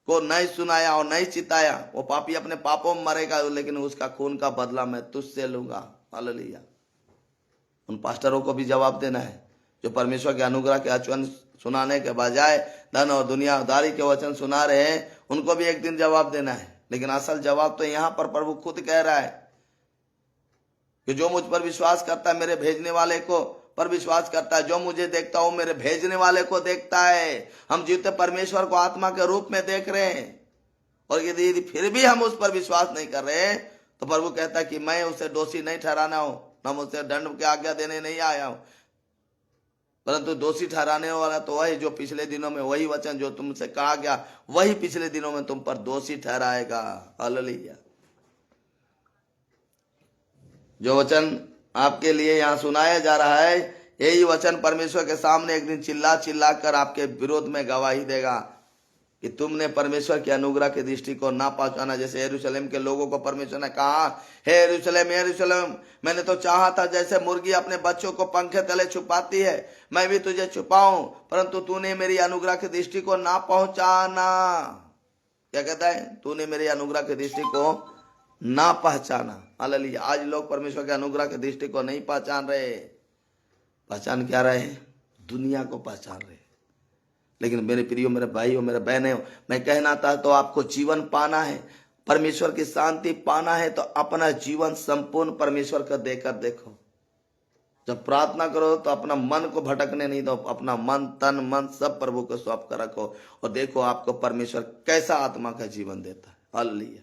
को नहीं सुनाया और नहीं चिताया, वो पापी अपने पापों में मरेगा, लेकिन उसका खून का बदला मैं तुझसे लूंगा। हालेलुया। उन पास्टरों को भी जवाब देना है जो परमेश्वर के अनुग्रह के वचन सुनाने के बजाय धन और दुनियादारी के वचन सुना रहे हैं, उनको भी एक दिन जवाब देना है। लेकिन असल जवाब तो यहाँ पर प्रभु खुद कह रहा है कि जो मुझ पर विश्वास करता है, मेरे भेजने वाले को पर विश्वास करता है। जो मुझे देखता है वो मेरे भेजने वाले को देखता है। हम जीवते परमेश्वर को आत्मा के रूप में देख रहे हैं, और यदि फिर भी हम उस पर विश्वास नहीं कर रहे तो प्रभु कहता है कि मैं उसे दोषी नहीं ठहराना हूं, न मुझसे दंड की आज्ञा देने नहीं आया हूं, परंतु दोषी ठहराने वाला तो वही जो पिछले दिनों में वही वचन जो तुमसे कहा गया वही पिछले दिनों में तुम पर दोषी ठहराएगा। हालेलुया। जो वचन आपके लिए यहाँ सुनाया जा रहा है, यही वचन परमेश्वर के सामने एक दिन चिल्ला चिल्ला कर आपके विरोध में गवाही देगा कि तुमने परमेश्वर के अनुग्रह की दृष्टि को ना पहचाना। जैसे यरूशलेम के लोगों को परमेश्वर ने कहा, हे यरूशलेम यरूशलेम, मैंने तो चाहा था जैसे मुर्गी अपने बच्चों को पंखे तले छुपाती है, मैं भी तुझे छुपाऊं, परंतु तूने मेरी अनुग्रह की दृष्टि को ना पहचाना। क्या कहता है? तूने मेरी अनुग्रह की दृष्टि को ना पहचाना। हालेलुया। आज लोग परमेश्वर के अनुग्रह की दृष्टि को नहीं पहचान रहे। पहचान क्या रहे? दुनिया को पहचान रहे। लेकिन मेरे प्रियो, मेरे भाइयों, मेरे बहनों, मैं कहना था तो आपको जीवन पाना है, परमेश्वर की शांति पाना है तो अपना जीवन संपूर्ण परमेश्वर का देकर देखो। जब प्रार्थना करो तो अपना मन को भटकने नहीं दो, अपना मन तन मन सब प्रभु को सौंप कर रखो और देखो आपको परमेश्वर कैसा आत्मा का जीवन देता है। Hallelujah,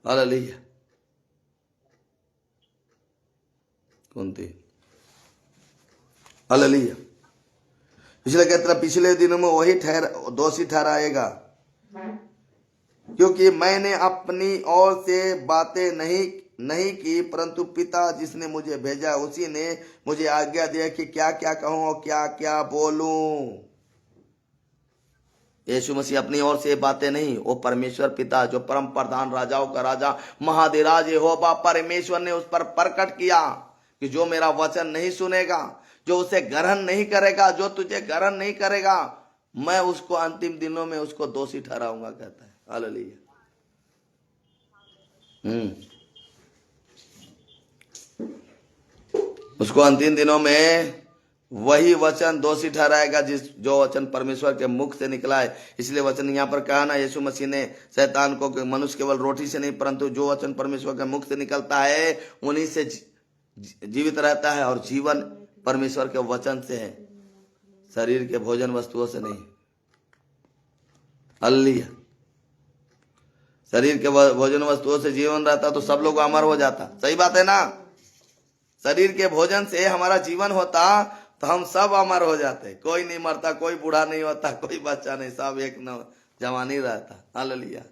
hallelujah. कौन थी? हालेलुया। इसलिए कहता है पिछले दिनों में वही दोषी ठहराएगा, क्योंकि मैंने अपनी ओर से बातें नहीं की, परंतु पिता जिसने मुझे भेजा उसी ने मुझे आज्ञा दिया कि क्या क्या कहूं और क्या क्या बोलूं। यीशु मसीह अपनी ओर से बातें नहीं, वो परमेश्वर पिता जो परम प्रधान राजाओं का राजा महाधिराज यहोवा परमेश्वर ने उस पर प्रकट किया कि जो मेरा वचन नहीं सुनेगा, जो उसे ग्रहण नहीं करेगा, जो तुझे ग्रहण नहीं करेगा, मैं उसको अंतिम दिनों में उसको दोषी ठहराऊंगा, कहता है। हालेलुया। उसको अंतिम दिनों में वही वचन दोषी ठहराएगा जो वचन परमेश्वर के मुख से निकला है। इसलिए वचन यहाँ पर कहा ना, यीशु मसीह ने शैतान को कि मनुष्य केवल रोटी से नहीं परंतु जो वचन परमेश्वर के मुख से निकलता है उन्हीं से जीवित रहता है, और जीवन परमेश्वर के वचन से है, शरीर के भोजन वस्तुओं से नहीं। हालेलुया। शरीर के भोजन वस्तुओं से जीवन रहता तो सब लोग अमर हो जाता। सही बात है ना? शरीर के भोजन से हमारा जीवन होता तो हम सब अमर हो जाते, कोई नहीं मरता, कोई बूढ़ा नहीं होता, कोई बच्चा नहीं, सब एक न जवानी रहता। हालेलुया।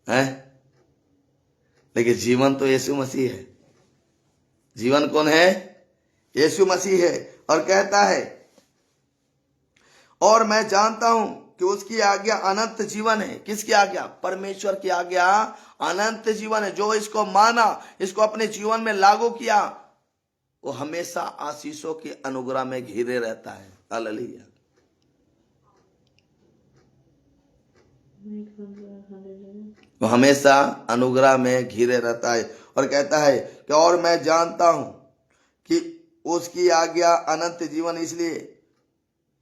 है? लेकिन जीवन तो यीशु मसीह है। जीवन कौन है? यीशु मसीह है। और कहता है, और मैं जानता हूं कि उसकी आज्ञा अनंत जीवन है। किसकी आज्ञा? परमेश्वर की आज्ञा अनंत जीवन है। जो इसको माना, इसको अपने जीवन में लागू किया, वो हमेशा आशीषों के अनुग्रह में घिरे रहता है। हालेलुया। वो हमेशा अनुग्रह में घिरे रहता है। और कहता है कि और मैं जानता हूं कि उसकी आज्ञा अनंत जीवन,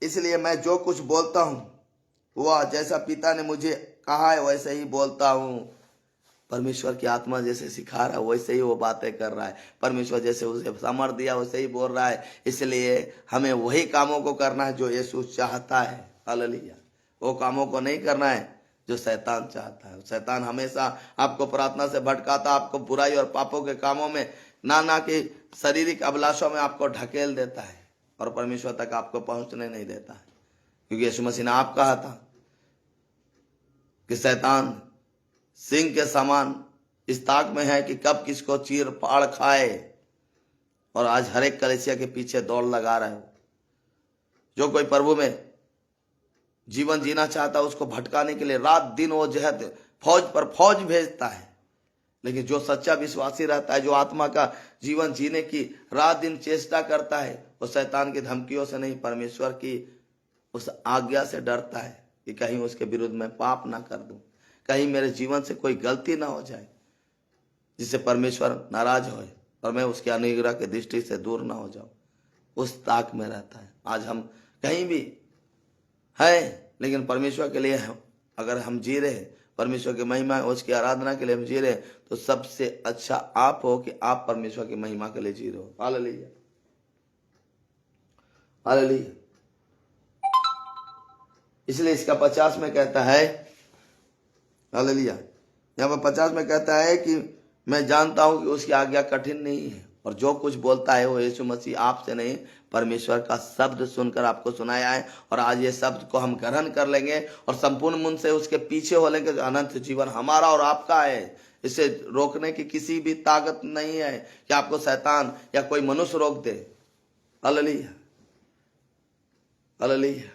इसलिए मैं जो कुछ बोलता हूं वह जैसा पिता ने मुझे कहा है वैसे ही बोलता हूं। परमेश्वर की आत्मा जैसे सिखा रहा है वैसे ही वो बातें कर रहा है। परमेश्वर जैसे उसे सामर्थ दिया वैसे ही बोल रहा है। इसलिए हमें वही कामों को करना है जो यीशु चाहता है। हालेलुया। वो कामों को नहीं करना है जो शैतान चाहता है। शैतान हमेशा आपको प्रार्थना से भटकाता, आपको बुराई और पापों के कामों में, नाना की शारीरिक अभिलाषों में आपको ढकेल देता है और परमेश्वर तक आपको पहुंचने नहीं देता है। क्योंकि यीशु मसीह ने आप कहा था कि शैतान सिंह के समान इस ताक में है कि कब किसको चीर फाड़ खाए, और आज हर एक कलीसिया के पीछे दौड़ लगा रहे हो। जो कोई प्रभु में जीवन जीना चाहता है उसको भटकाने के लिए रात दिन वो जहद फौज पर फौज भेजता है। लेकिन जो सच्चा विश्वासी रहता है, जो आत्मा का जीवन जीने की रात दिन चेष्टा करता है, वो शैतान की धमकियों से नहीं, परमेश्वर की उस आज्ञा से डरता है कि कहीं उसके विरुद्ध में पाप ना कर दूं, कहीं मेरे जीवन से कोई गलती ना हो जाए जिससे परमेश्वर नाराज होए और मैं उसके अनुग्रह की दृष्टि से दूर ना हो जाऊं। उस ताक में रहता है। आज हम कहीं भी है, लेकिन परमेश्वर के लिए अगर हम जी रहे, परमेश्वर की महिमा है, उसकी आराधना के लिए हम जी रहे हैं, तो सबसे अच्छा आप हो कि आप परमेश्वर की महिमा के लिए जी रहे हो। Hallelujah, hallelujah. इसलिए इसका 50 में कहता है, हालेलुया, यहाँ पर 50 में कहता है कि मैं जानता हूं कि उसकी आज्ञा कठिन नहीं है, और जो कुछ बोलता है वो यीशु मसीह आपसे नहीं, परमेश्वर का शब्द सुनकर आपको सुनाया है। और आज ये शब्द को हम ग्रहण कर लेंगे और संपूर्ण मन से उसके पीछे हो लेंगे। अनंत जीवन हमारा और आपका है, इसे रोकने की किसी भी ताकत नहीं है कि आपको शैतान या कोई मनुष्य रोक दे। Hallelujah, hallelujah.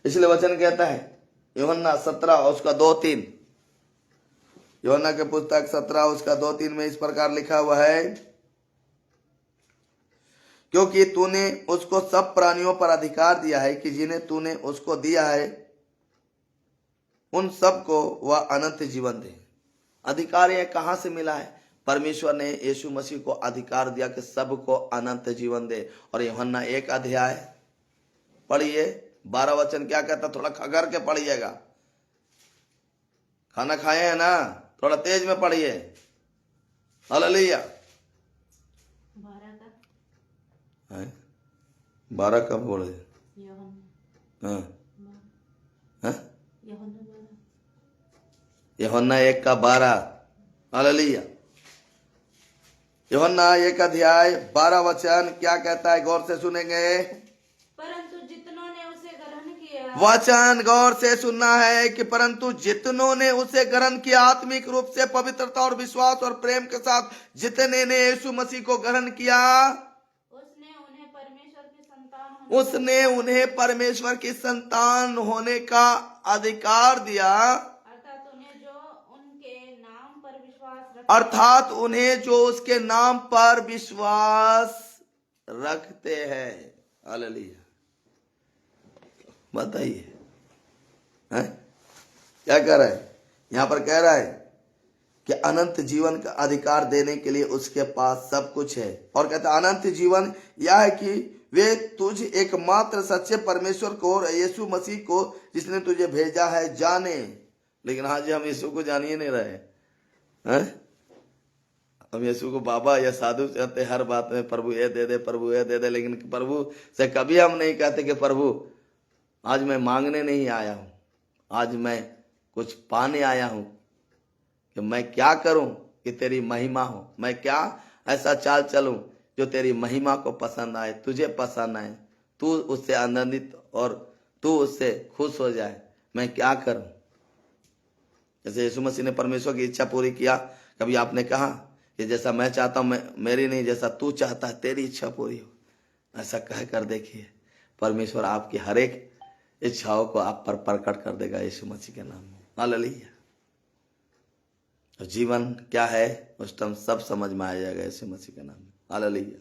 इसलिए वचन कहता है यूहन्ना 17 उसका 2-3, यूहन्ना के पुस्तक 17 उसका 2-3 में इस प्रकार लिखा हुआ है, क्योंकि तूने उसको सब प्राणियों पर अधिकार दिया है कि जिन्हें तूने उसको दिया है उन सब को वह अनंत जीवन दे। अधिकार यह कहां से मिला है? परमेश्वर ने यीशु मसीह को अधिकार दिया कि सबको अनंत जीवन दे। और यूहन्ना 1 अध्याय पढ़िए, 12 वचन क्या कहता, थोड़ा खगर के पढ़िएगा, खाना खाए हैं ना, थोड़ा तेज में पढ़िए। हालेलुया। 12 कब बोले? यूहन्ना 1 का 12। हालेलुया। यूहन्ना 1 अध्याय 12 वचन क्या कहता है, गौर से सुनेंगे। परंतु जितनों ने उसे ग्रहण किया, वचन गौर से सुनना है कि परंतु जितनों ने उसे ग्रहण किया, आत्मिक रूप से पवित्रता और विश्वास और प्रेम के साथ जितने ने यीशु मसीह को ग्रहण किया, उसने उन्हें परमेश्वर की संतान होने का अधिकार दिया, अर्थात उन्हें जो उसके नाम पर विश्वास रखते हैं। हालेलुया। बताइए क्या कह रहा है यहां पर? कह रहा है कि अनंत जीवन का अधिकार देने के लिए उसके पास सब कुछ है। और कहता है अनंत जीवन यह है कि वे तुझ एकमात्र सच्चे परमेश्वर को और यीशु मसीह को जिसने तुझे भेजा है जाने। लेकिन आज हम यीशु को जान ही नहीं रहे हैं। हम यीशु को बाबा या साधु कहते हर बात में, प्रभु ये दे दे, प्रभु ये दे दे, लेकिन प्रभु से कभी हम नहीं कहते कि प्रभु आज मैं मांगने नहीं आया हूं, आज मैं कुछ पाने आया हूं, कि मैं क्या करूं कि तेरी महिमा हो, मैं क्या ऐसा चाल चलूं जो तेरी महिमा को पसंद आए, तुझे पसंद आए, तू उससे आनंदित और तू उससे खुश हो जाए, मैं क्या करूं। जैसे यीशु मसीह ने परमेश्वर की इच्छा पूरी किया। कभी आपने कहा कि जैसा मैं चाहता हूं मेरी नहीं, जैसा तू चाहता है तेरी इच्छा पूरी हो। ऐसा कह कर देखिए, परमेश्वर आपकी हर एक इच्छाओं को आप पर प्रकट कर देगा यीशु मसीह के नाम में। हालेलुया। जीवन क्या है उस टाइम सब समझ में आ जाएगा यीशु मसीह के नाम में। हालेलुया।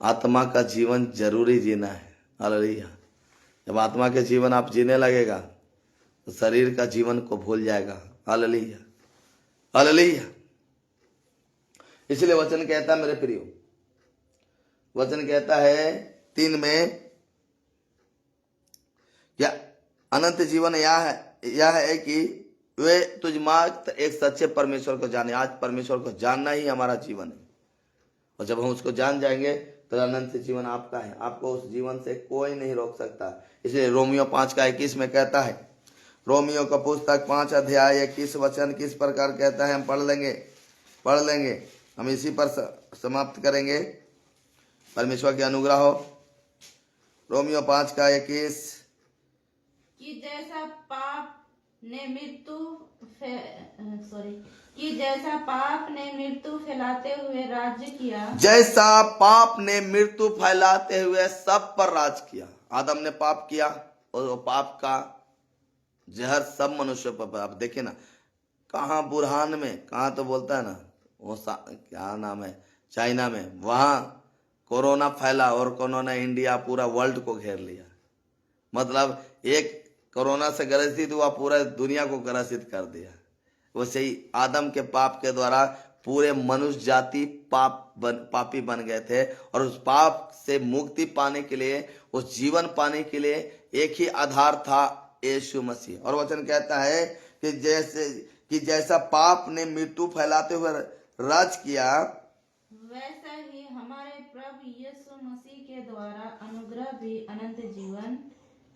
आत्मा का जीवन जरूरी जीना है। हालेलुया। जब आत्मा के जीवन आप जीने लगेगा तो शरीर का जीवन को भूल जाएगा। Hallelujah, hallelujah. इसलिए वचन कहता है मेरे प्रियो, वचन कहता है 3 में क्या अनंत जीवन यह है कि वे तुझ मात्र एक सच्चे परमेश्वर को जाने। आज परमेश्वर को जानना ही हमारा जीवन है, और जब हम उसको जान जाएंगे तो अनंत जीवन आपका है। आपको उस जीवन से कोई नहीं रोक सकता। इसलिए रोमियो 5 का 21 में कहता है, रोमियो का पुस्तक 5 अध्याय 21 वचन किस प्रकार कहता है, हम पढ़ लेंगे, हम इसी पर समाप्त करेंगे। परमेश्वर की अनुग्रह हो। रोमियो 5 का 21 कि जैसा पाप ने मृत्यु फैलाते हुए राज्य किया, जैसा पाप ने मृत्यु फैलाते हुए सब पर राज किया। आदम ने पाप किया और वो पाप का जहर सब मनुष्य पर। आप देखिए ना, कहाँ बुरहान में, कहाँ तो बोलता है ना वो क्या नाम है, चाइना में, वहां कोरोना फैला और कोरोना इंडिया पूरा वर्ल्ड को घेर लिया। मतलब एक कोरोना से ग्रसित हुआ, पूरा दुनिया को ग्रसित कर दिया। वैसे ही आदम के पाप के द्वारा पूरे मनुष्य जाति पापी बन गए थे, और उस पाप से मुक्ति पाने के लिए, उस जीवन पाने के लिए एक ही आधार था, यीशु मसीह। और वचन कहता है कि जैसा पाप ने मृत्यु फैलाते हुए राज किया, वैसा ही हमारे प्रभु यीशु मसीह के द्वारा अनुग्रह भी अनंत जीवन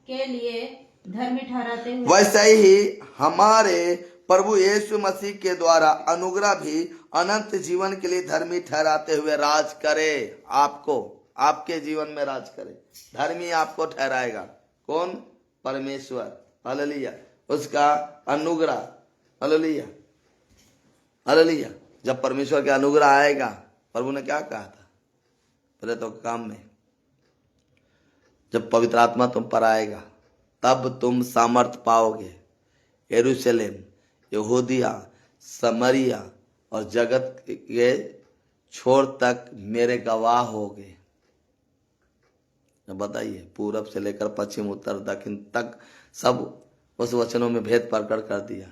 के लिए धर्मी ठहराते हुए, वैसे ही हमारे प्रभु यीशु मसीह के द्वारा अनुग्रह भी अनंत जीवन के लिए धर्मी ठहराते हुए राज करे। आपको, आपके जीवन में राज करे, धर्मी आपको ठहराएगा। कौन? परमेश्वर। हालेलुया। उसका अनुग्रह। Hallelujah, hallelujah. जब परमेश्वर का अनुग्रह आएगा, प्रभु ने क्या कहा था पहले तो काम में, जब पवित्र आत्मा तुम पर आएगा तब तुम सामर्थ पाओगे। यरूशलेम, यहूदिया, समरिया और जगत के छोर तक मेरे गवाह होगे। बताइए, पूरब से लेकर पश्चिम, उत्तर, दक्षिण तक सब उस वचनों में भेद प्रकट कर दिया।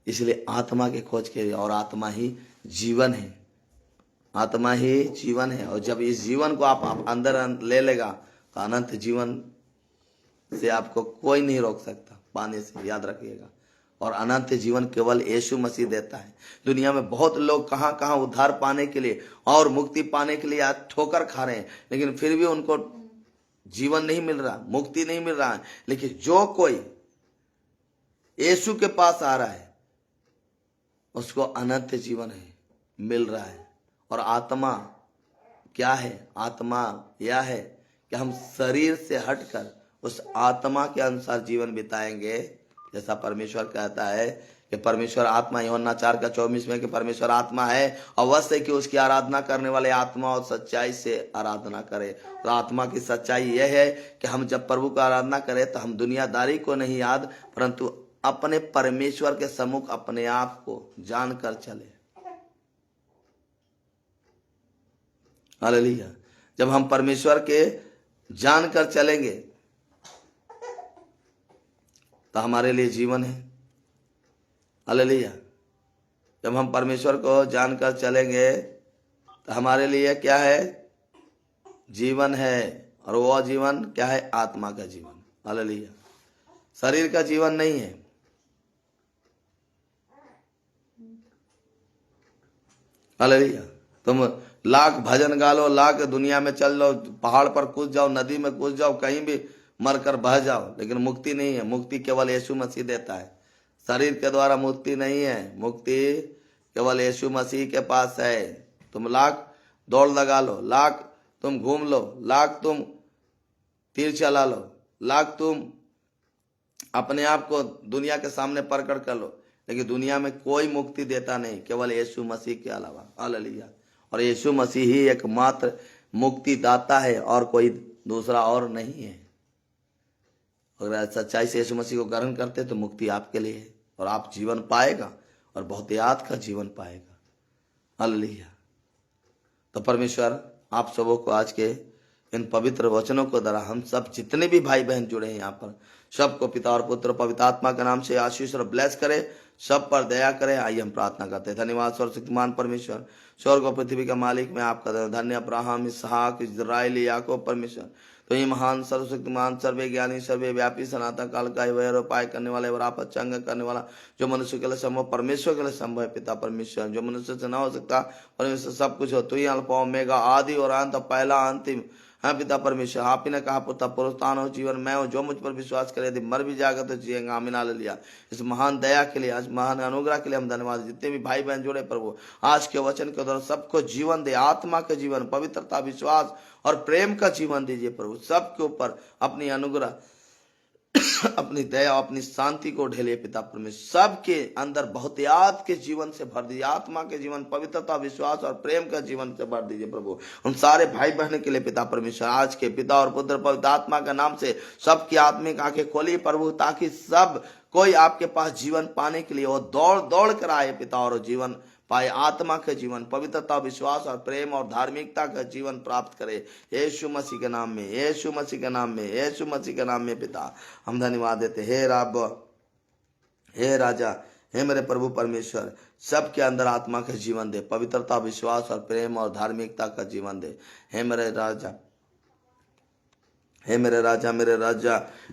इसलिए आत्मा के खोज के लिए, और आत्मा ही जीवन है, आत्मा ही जीवन है। और जब इस जीवन को आप अंदर ले लेगा तो अनंत जीवन से आपको कोई नहीं रोक सकता पाने से, याद रखिएगा। और अनंत जीवन केवल यीशु मसीह देता है। दुनिया में बहुत लोग कहां कहां उद्धार पाने के लिए और मुक्ति पाने के लिए आज ठोकर खा रहे हैं, लेकिन फिर भी उनको जीवन नहीं मिल रहा, मुक्ति नहीं मिल रहा है। लेकिन जो कोई यीशु के पास आ रहा है उसको अनंत जीवन है, मिल रहा है। और आत्मा क्या है? आत्मा यह है कि हम शरीर से हटकर उस आत्मा के अनुसार जीवन बिताएंगे, जैसा परमेश्वर कहता है कि परमेश्वर आत्मा, यूहन्ना 4:24 में कि परमेश्वर आत्मा है, अवश्य कि उसकी आराधना करने वाले आत्मा और सच्चाई से आराधना करे। तो आत्मा की सच्चाई यह है कि हम जब प्रभु को आराधना करें तो हम दुनियादारी को नहीं याद, परंतु अपने परमेश्वर के सम्मुख अपने आप को जानकर चले। हालेलुया। जब हम परमेश्वर के जानकर चलेंगे तो हमारे लिए जीवन है। हालेलुया। जब हम परमेश्वर को जानकर चलेंगे तो हमारे लिए क्या है? जीवन है। और वो जीवन क्या है? आत्मा का जीवन। हालेलुया। शरीर का जीवन नहीं है। हालेलुया। तुम लाख भजन गा लो, लाख दुनिया में चल लो, पहाड़ पर कूद जाओ, नदी में कूद जाओ, कहीं भी मरकर बह जाओ, लेकिन मुक्ति नहीं है। मुक्ति केवल यीशु मसीह देता है। शरीर के द्वारा मुक्ति नहीं है, मुक्ति केवल यीशु मसीह के पास है। तुम लाख दौड़ लगा लो, लाख तुम घूम लो, लाख तुम तीर चला लो, लाख तुम अपने आप को दुनिया के सामने प्रकट कर लो, लेकिन दुनिया में कोई मुक्ति देता नहीं, केवल यीशु मसीह के अलावा। हालेलुया। और यीशु मसीह ही एकमात्र मुक्ति दाता है और कोई दूसरा और नहीं है। अगर सच्चाई से यीशु मसीह को ग्रहण करते तो मुक्ति आपके लिए है और आप जीवन पाएगा और बहुत याद का जीवन पाएगा। हालेलुया। तो परमेश्वर आप सबों को आज के इन पवित्र वचनों को द्वारा हम सब जितने भी भाई बहन जुड़े हैं यहाँ पर, सबको पिता और पुत्र पवित्र आत्मा के नाम से आशीष और ब्लेस करे, सब पर दया करे। आइए हम प्रार्थना करते हैं। धन्यवाद सर्वशक्तिमान परमेश्वर, स्वर्ग और पृथ्वी का मालिक, मैं आपका धन्य अब्राहम, इसहाक, इजराइल, याकूब परमेश्वर, तो ये महान सर्वशक्तिमान सर्वे ज्ञानी सर्वे व्यापी सनातन काल का वैर उपाय करने वाला वरापत चंग करने वाला, जो मनुष्य के लिए संभव परमेश्वर के लिए संभव है। पिता परमेश्वर, जो मनुष्य से न हो सकता परमेश्वर सब कुछ हो। तो ही अल्फा ओमेगा, आदि और अंत, पहला अंतिम। हाँ पिता परमेश्वर, आप ही ने कहा पुत्र पुरुषान हो जीवन मैं हूँ, जो मुझ पर विश्वास करे यदि मर भी जाएगा तो जिएगा। आमीन हालेलुया। इस महान दया के लिए, आज महान अनुग्रह के लिए हम धन्यवाद। जितने भी भाई बहन जुड़े प्रभु, आज के वचन के द्वारा सबको जीवन दे, आत्मा का जीवन, पवित्रता, विश्वास और प्रेम का जीवन दीजिए प्रभु। सबके ऊपर अपनी अनुग्रह, अपनी दया, अपनी शांति को ढेलिए पिता परमेश्वर। सबके अंदर बहुत याद के जीवन से भर दीजिए, आत्मा के जीवन, पवित्रता, विश्वास और प्रेम का जीवन से भर दीजिए प्रभु। उन सारे भाई बहन के लिए पिता परमेश्वर, आज के पिता और पुत्र पवित्र आत्मा का नाम से सबकी आत्मिक आंखें खोलिए प्रभु, ताकि सब कोई आपके पास जीवन पाने के लिए वो दौड़ दौड़ कर आए पिता, और जीवन पाए, आत्मा का जीवन, पवित्रता, विश्वास और प्रेम और धार्मिकता का जीवन प्राप्त करे। यीशु मसीह के नाम में, यीशु मसीह के नाम में, यीशु मसीह के नाम में पिता हम धन्यवाद देते। हे रब, हे राजा, हे मेरे प्रभु परमेश्वर, सबके अंदर आत्मा का जीवन दे, पवित्रता, विश्वास और प्रेम और धार्मिकता का जीवन दे। हे मेरे राजा, हे मेरे राजा,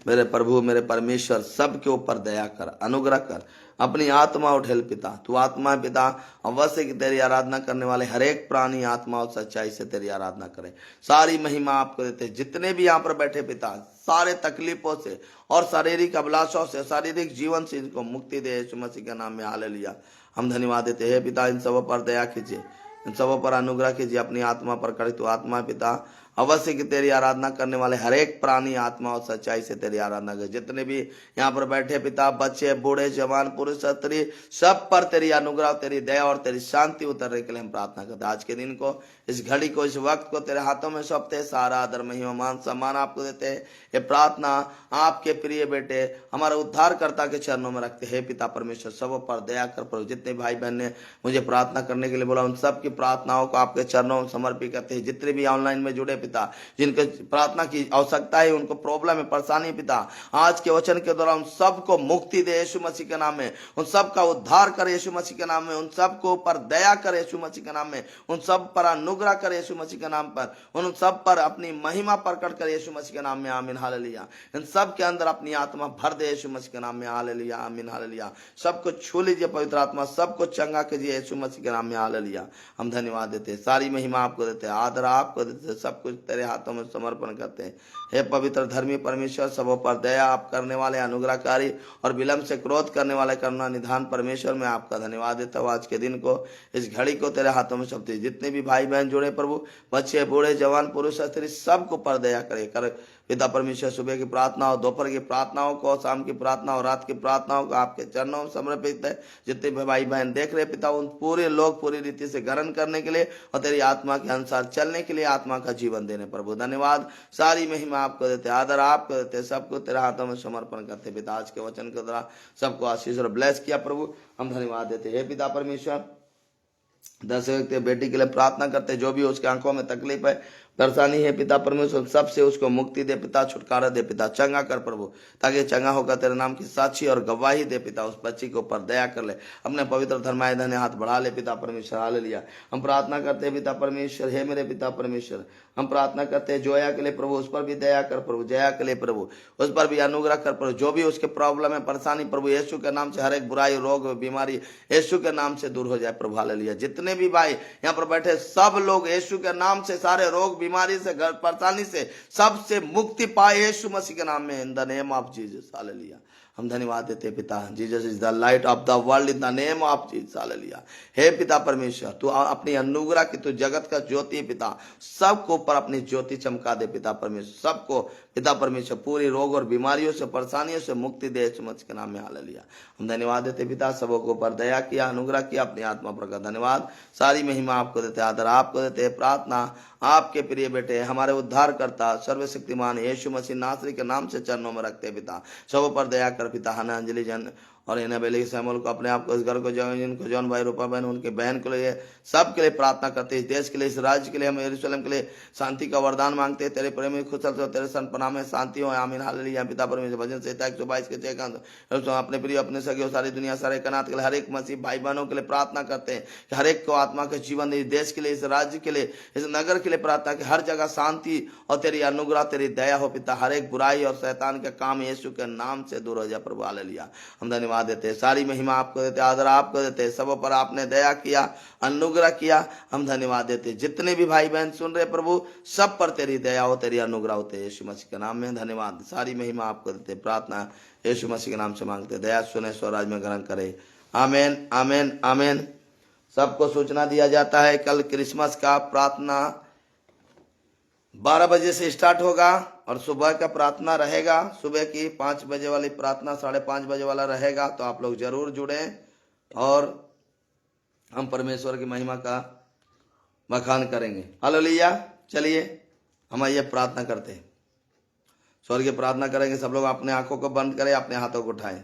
मेरे प्रभु, मेरे परमेश्वर, सबके ऊपर दया कर, अनुग्रह कर, अपनी आत्मा उठेल पिता। तू आत्मा है पिता, अवश्य की तेरी आराधना करने वाले हर एक प्राणी आत्मा और सच्चाई से तेरी आराधना करे। सारी महिमा आपको देते। जितने भी यहाँ पर बैठे पिता, सारे तकलीफों से और शारीरिक अभिलाषों से, शारीरिक जीवन से इनको मुक्ति दे यीशु मसीह के नाम में, हालेलुया। हम धन्यवाद देते हैं पिता, इन सबों पर दया कीजिए, इन सबों पर अनुग्रह कीजिए, अपनी आत्मा पर करे। तू आत्मा पिता, अवश्य की तेरी आराधना करने वाले हर एक प्राणी आत्मा और सच्चाई से तेरी आराधना करे। जितने भी यहाँ पर बैठे पिता, बच्चे, बूढ़े, जवान, पुरुष, स्त्री, सब पर तेरी अनुग्रह, तेरी दया और तेरी शांति उतरने के लिए हम प्रार्थना करते हैं। आज के दिन को, इस घड़ी को, इस वक्त को तेरे हाथों में सौंपते हैं। सारा आदर, महिमा, मान, सम्मान आपको देते हैं। ये प्रार्थना आपके प्रिय बेटे हमारे उद्धारकर्ता के चरणों में रखते हैं। पिता परमेश्वर, सब पर दया कर प्रभु। जितने भाई बहन ने मुझे प्रार्थना करने के लिए बोला, उन सब की प्रार्थनाओं को आपके चरणों में समर्पित करते हैं। जितने भी ऑनलाइन में जुड़े पिता, जिनको प्रार्थना की आवश्यकता है, उनको प्रॉब्लम है, परेशानी पिता, आज के वचन के द्वारा उन सबको मुक्ति दे यीशु मसीह के नाम में। उन सब का उद्धार करे यीशु मसीह के नाम में। उन सबको ऊपर दया करे यीशु मसीह के नाम में। उन सब पर अनुग्रह करे यीशु मसीह के नाम पर। उन सब पर अपनी महिमा प्रकट करे यीशु मसीह के नाम में, आमीन, हालेलुया। इन सब के अंदर अपनी आत्मा भर दे यीशु मसीह के नाम में, हालेलुया, आमीन, हालेलुया। सबको छू लीजिए पवित्र आत्मा, सबको चंगा कीजिए यीशु मसीह के नाम में, हालेलुया। हम धन्यवाद देते हैं, सारी महिमा आपको देते हैं, आदर आपको देते हैं, सब कुछ तेरे हाथों में समर्पण करते हैं। हे पवित्र धर्मी परमेश्वर, सबों पर दया आप करने वाले, अनुग्रहकारी और विलंब से क्रोध करने वाले, करुणा निधान परमेश्वर, मैं आपका धन्यवाद देता हूँ। आज के दिन को, इस घड़ी को तेरे हाथों में सौंपते हैं। जितने भी भाई बहन जुड़े प्रभु, बच्चे, बूढ़े, जवान, पुरुष, स्त्री, सबको पर दया करे कर पिता परमेश्वर। सुबह की प्रार्थना और दोपहर की प्रार्थनाओं को, शाम की प्रार्थना और रात की प्रार्थनाओं को आपके चरणों में समर्पित है। जितने भी भाई बहन देख रहे पिता, उन पूरे लोग पूरी रीति से ग्रहण करने के लिए और तेरी आत्मा के अनुसार चलने के लिए, आत्मा का जीवन देने प्रभु धन्यवाद। सारी महिमा आपको देते, आदर आपको देते, सबको तेरे हाथों में समर्पण करते पिता। आज के वचन के द्वारा सबको आशीष और ब्लेस किया प्रभु, हम धन्यवाद देते हैं पिता परमेश्वर। 10 व्यक्ति बेटी के लिए प्रार्थना करते, जो भी उसके आंखों में तकलीफ है, परेशानी है पिता परमेश्वर, सबसे उसको मुक्ति दे पिता, छुटकारा दे पिता, चंगा कर प्रभु, ताकि चंगा होकर तेरे नाम की साक्षी और गवाही दे पिता। उस बच्ची के ऊपर दया कर ले, अपने पवित्र धर्माय धन्य हाथ बढ़ा ले पिता परमेश्वर, हालेलुया। हम प्रार्थना करते हैं पिता परमेश्वर, हे मेरे पिता परमेश्वर, हम प्रार्थना करते हैं जोया के लिए प्रभु, उस पर भी दया कर प्रभु, जया के लिए प्रभु, उस पर भी अनुग्रह कर प्रभु। जो भी उसके प्रॉब्लम है, परेशानी प्रभु, यीशु के नाम से हर एक बुराई, रोग, बीमारी यीशु के नाम से दूर हो जाए प्रभु, हालेलुया। जितने भी भाई यहाँ पर बैठे, सब लोग यीशु के नाम से सारे रोग, बीमारी से, घर परेशानी से, सबसे मुक्ति पाए यीशु मसीह के नाम में, in the name of Jesus, hallelujah. हम धन्यवाद देते पिता, Jesus is the light of the world, in the name of Jesus, hallelujah. हे पिता परमेश्वर, तू अपनी अनुग्रह की, तू जगत का ज्योति पिता, सबको ऊपर अपनी ज्योति चमका दे पिता परमेश्वर। सबको पिता परमेश्वर पूरी रोग और बीमारियों से, परेशानियों से मुक्ति दे यीशु मसीह के नाम में, हालेलुया। हम धन्यवाद देते पिता, सबों को ऊपर दया किया, अनुग्रह किया, अपनी आत्मा पर का धन्यवाद। सारी महिमा आपको देते, आदर आपको देते। प्रार्थना आपके प्रिय बेटे, हमारे उद्धार करता, सर्वशक्तिमान यीशु मसीह नासरी के नाम से चरणों में रखते पिता। सबों पर दया कर पिता। हना, अंजलि जन और इन्हें बेली सैमुअल को, अपने आप को, इस घर को, जिनको जॉन भाई, रूपा बहन, उनके बहन के लिए, सब के लिए प्रार्थना करते हैं। इस देश के लिए, इस राज्य के लिए, हम यरूशलेम के लिए शांति का वरदान मांगते हैं। तेरे प्रेमी खुशल से, तेरे सन पनाह में शांति हो, आमीन, हालेलुया। पिता परमेश्वर, भजन संहिता 122 के 6 अपने प्रिय, अपने सगे और सारी दुनिया, सारे कनात के लिए, हर एक मसीह भाई बहनों के लिए प्रार्थना करते हैं कि हर एक को आत्मा के जीवन दे। इस देश के लिए, इस राज्य के लिए, इस नगर के लिए प्रार्थना कि हर जगह शांति और तेरी अनुग्रह, तेरी दया हो पिता। हर एक बुराई और शैतान के काम यीशु के नाम से दूर हो जाए प्रभु, हालेलुया। हम धन्यवाद देते हैं, सारी महिमा आपको देते, आदर आपको देते। सब पर आपने दया किया, अनुग्रह किया, हम धन्यवाद देते। जितने भी भाई बहन सुन रहे प्रभु, सब पर तेरी दया हो, तेरी अनुग्रह होते, यीशु मसीह के नाम में धन्यवाद। सारी महिमा आपको देते। प्रार्थना यीशु मसीह के नाम से मांगते, दया सुने, स्वराज में ग्रहण करे, आमेन, आमेन, आमेन। सबको सूचना दिया जाता है, कल क्रिसमस का प्रार्थना 12 बजे से स्टार्ट होगा और सुबह का प्रार्थना रहेगा। सुबह की 5 बजे वाली प्रार्थना 5:30 बजे वाला रहेगा, तो आप लोग जरूर जुड़ें और हम परमेश्वर की महिमा का बखान करेंगे, हालेलुया। चलिए हम आइए प्रार्थना करते हैं, स्वर्गीय प्रार्थना करेंगे। सब लोग अपने आंखों को बंद करें, अपने हाथों को उठाएं।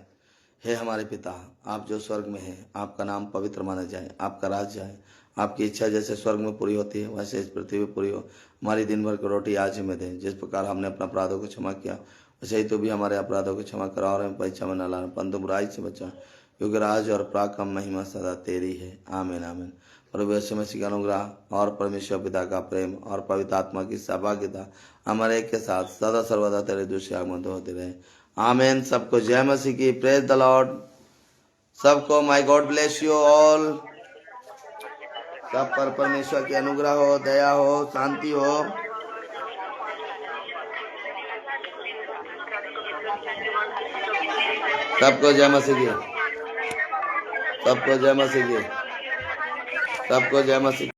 हे हमारे पिता, आप जो स्वर्ग में हैं, आपका नाम पवित्र माना जाए, आपका राज्य आए, आपकी इच्छा जैसे स्वर्ग में पूरी होती है, वैसे इस पृथ्वी पर पूरी हो। हमारी दिन भर की रोटी आज हमें दें, जिस प्रकार हमने अपने अपराधों को क्षमा किया, वैसे ही तो भी हमारे अपराधों को क्षमा करा, और हमें परीक्षा में न लाना, परंतु बुराई से बचा, क्योंकि राज और पराक्रम, महिमा सदा तेरी है, आमीन, आमीन। प्रभु यीशु मसीह का अनुग्रह और परमेश्वर पिता का प्रेम और पवित्र आत्मा की सहभागिता हमारे एक के साथ सदा सर्वदा तेरे दूसरे आगमन होते रहे। आमीन। सबको जय मसीह की। Praise the Lord. सबको my God bless you all. सब पर परमेश्वर की अनुग्रह हो, दया हो, शांति हो। सबको जय मसीह की। सबको जय मसीह की। सबको जय मसीह।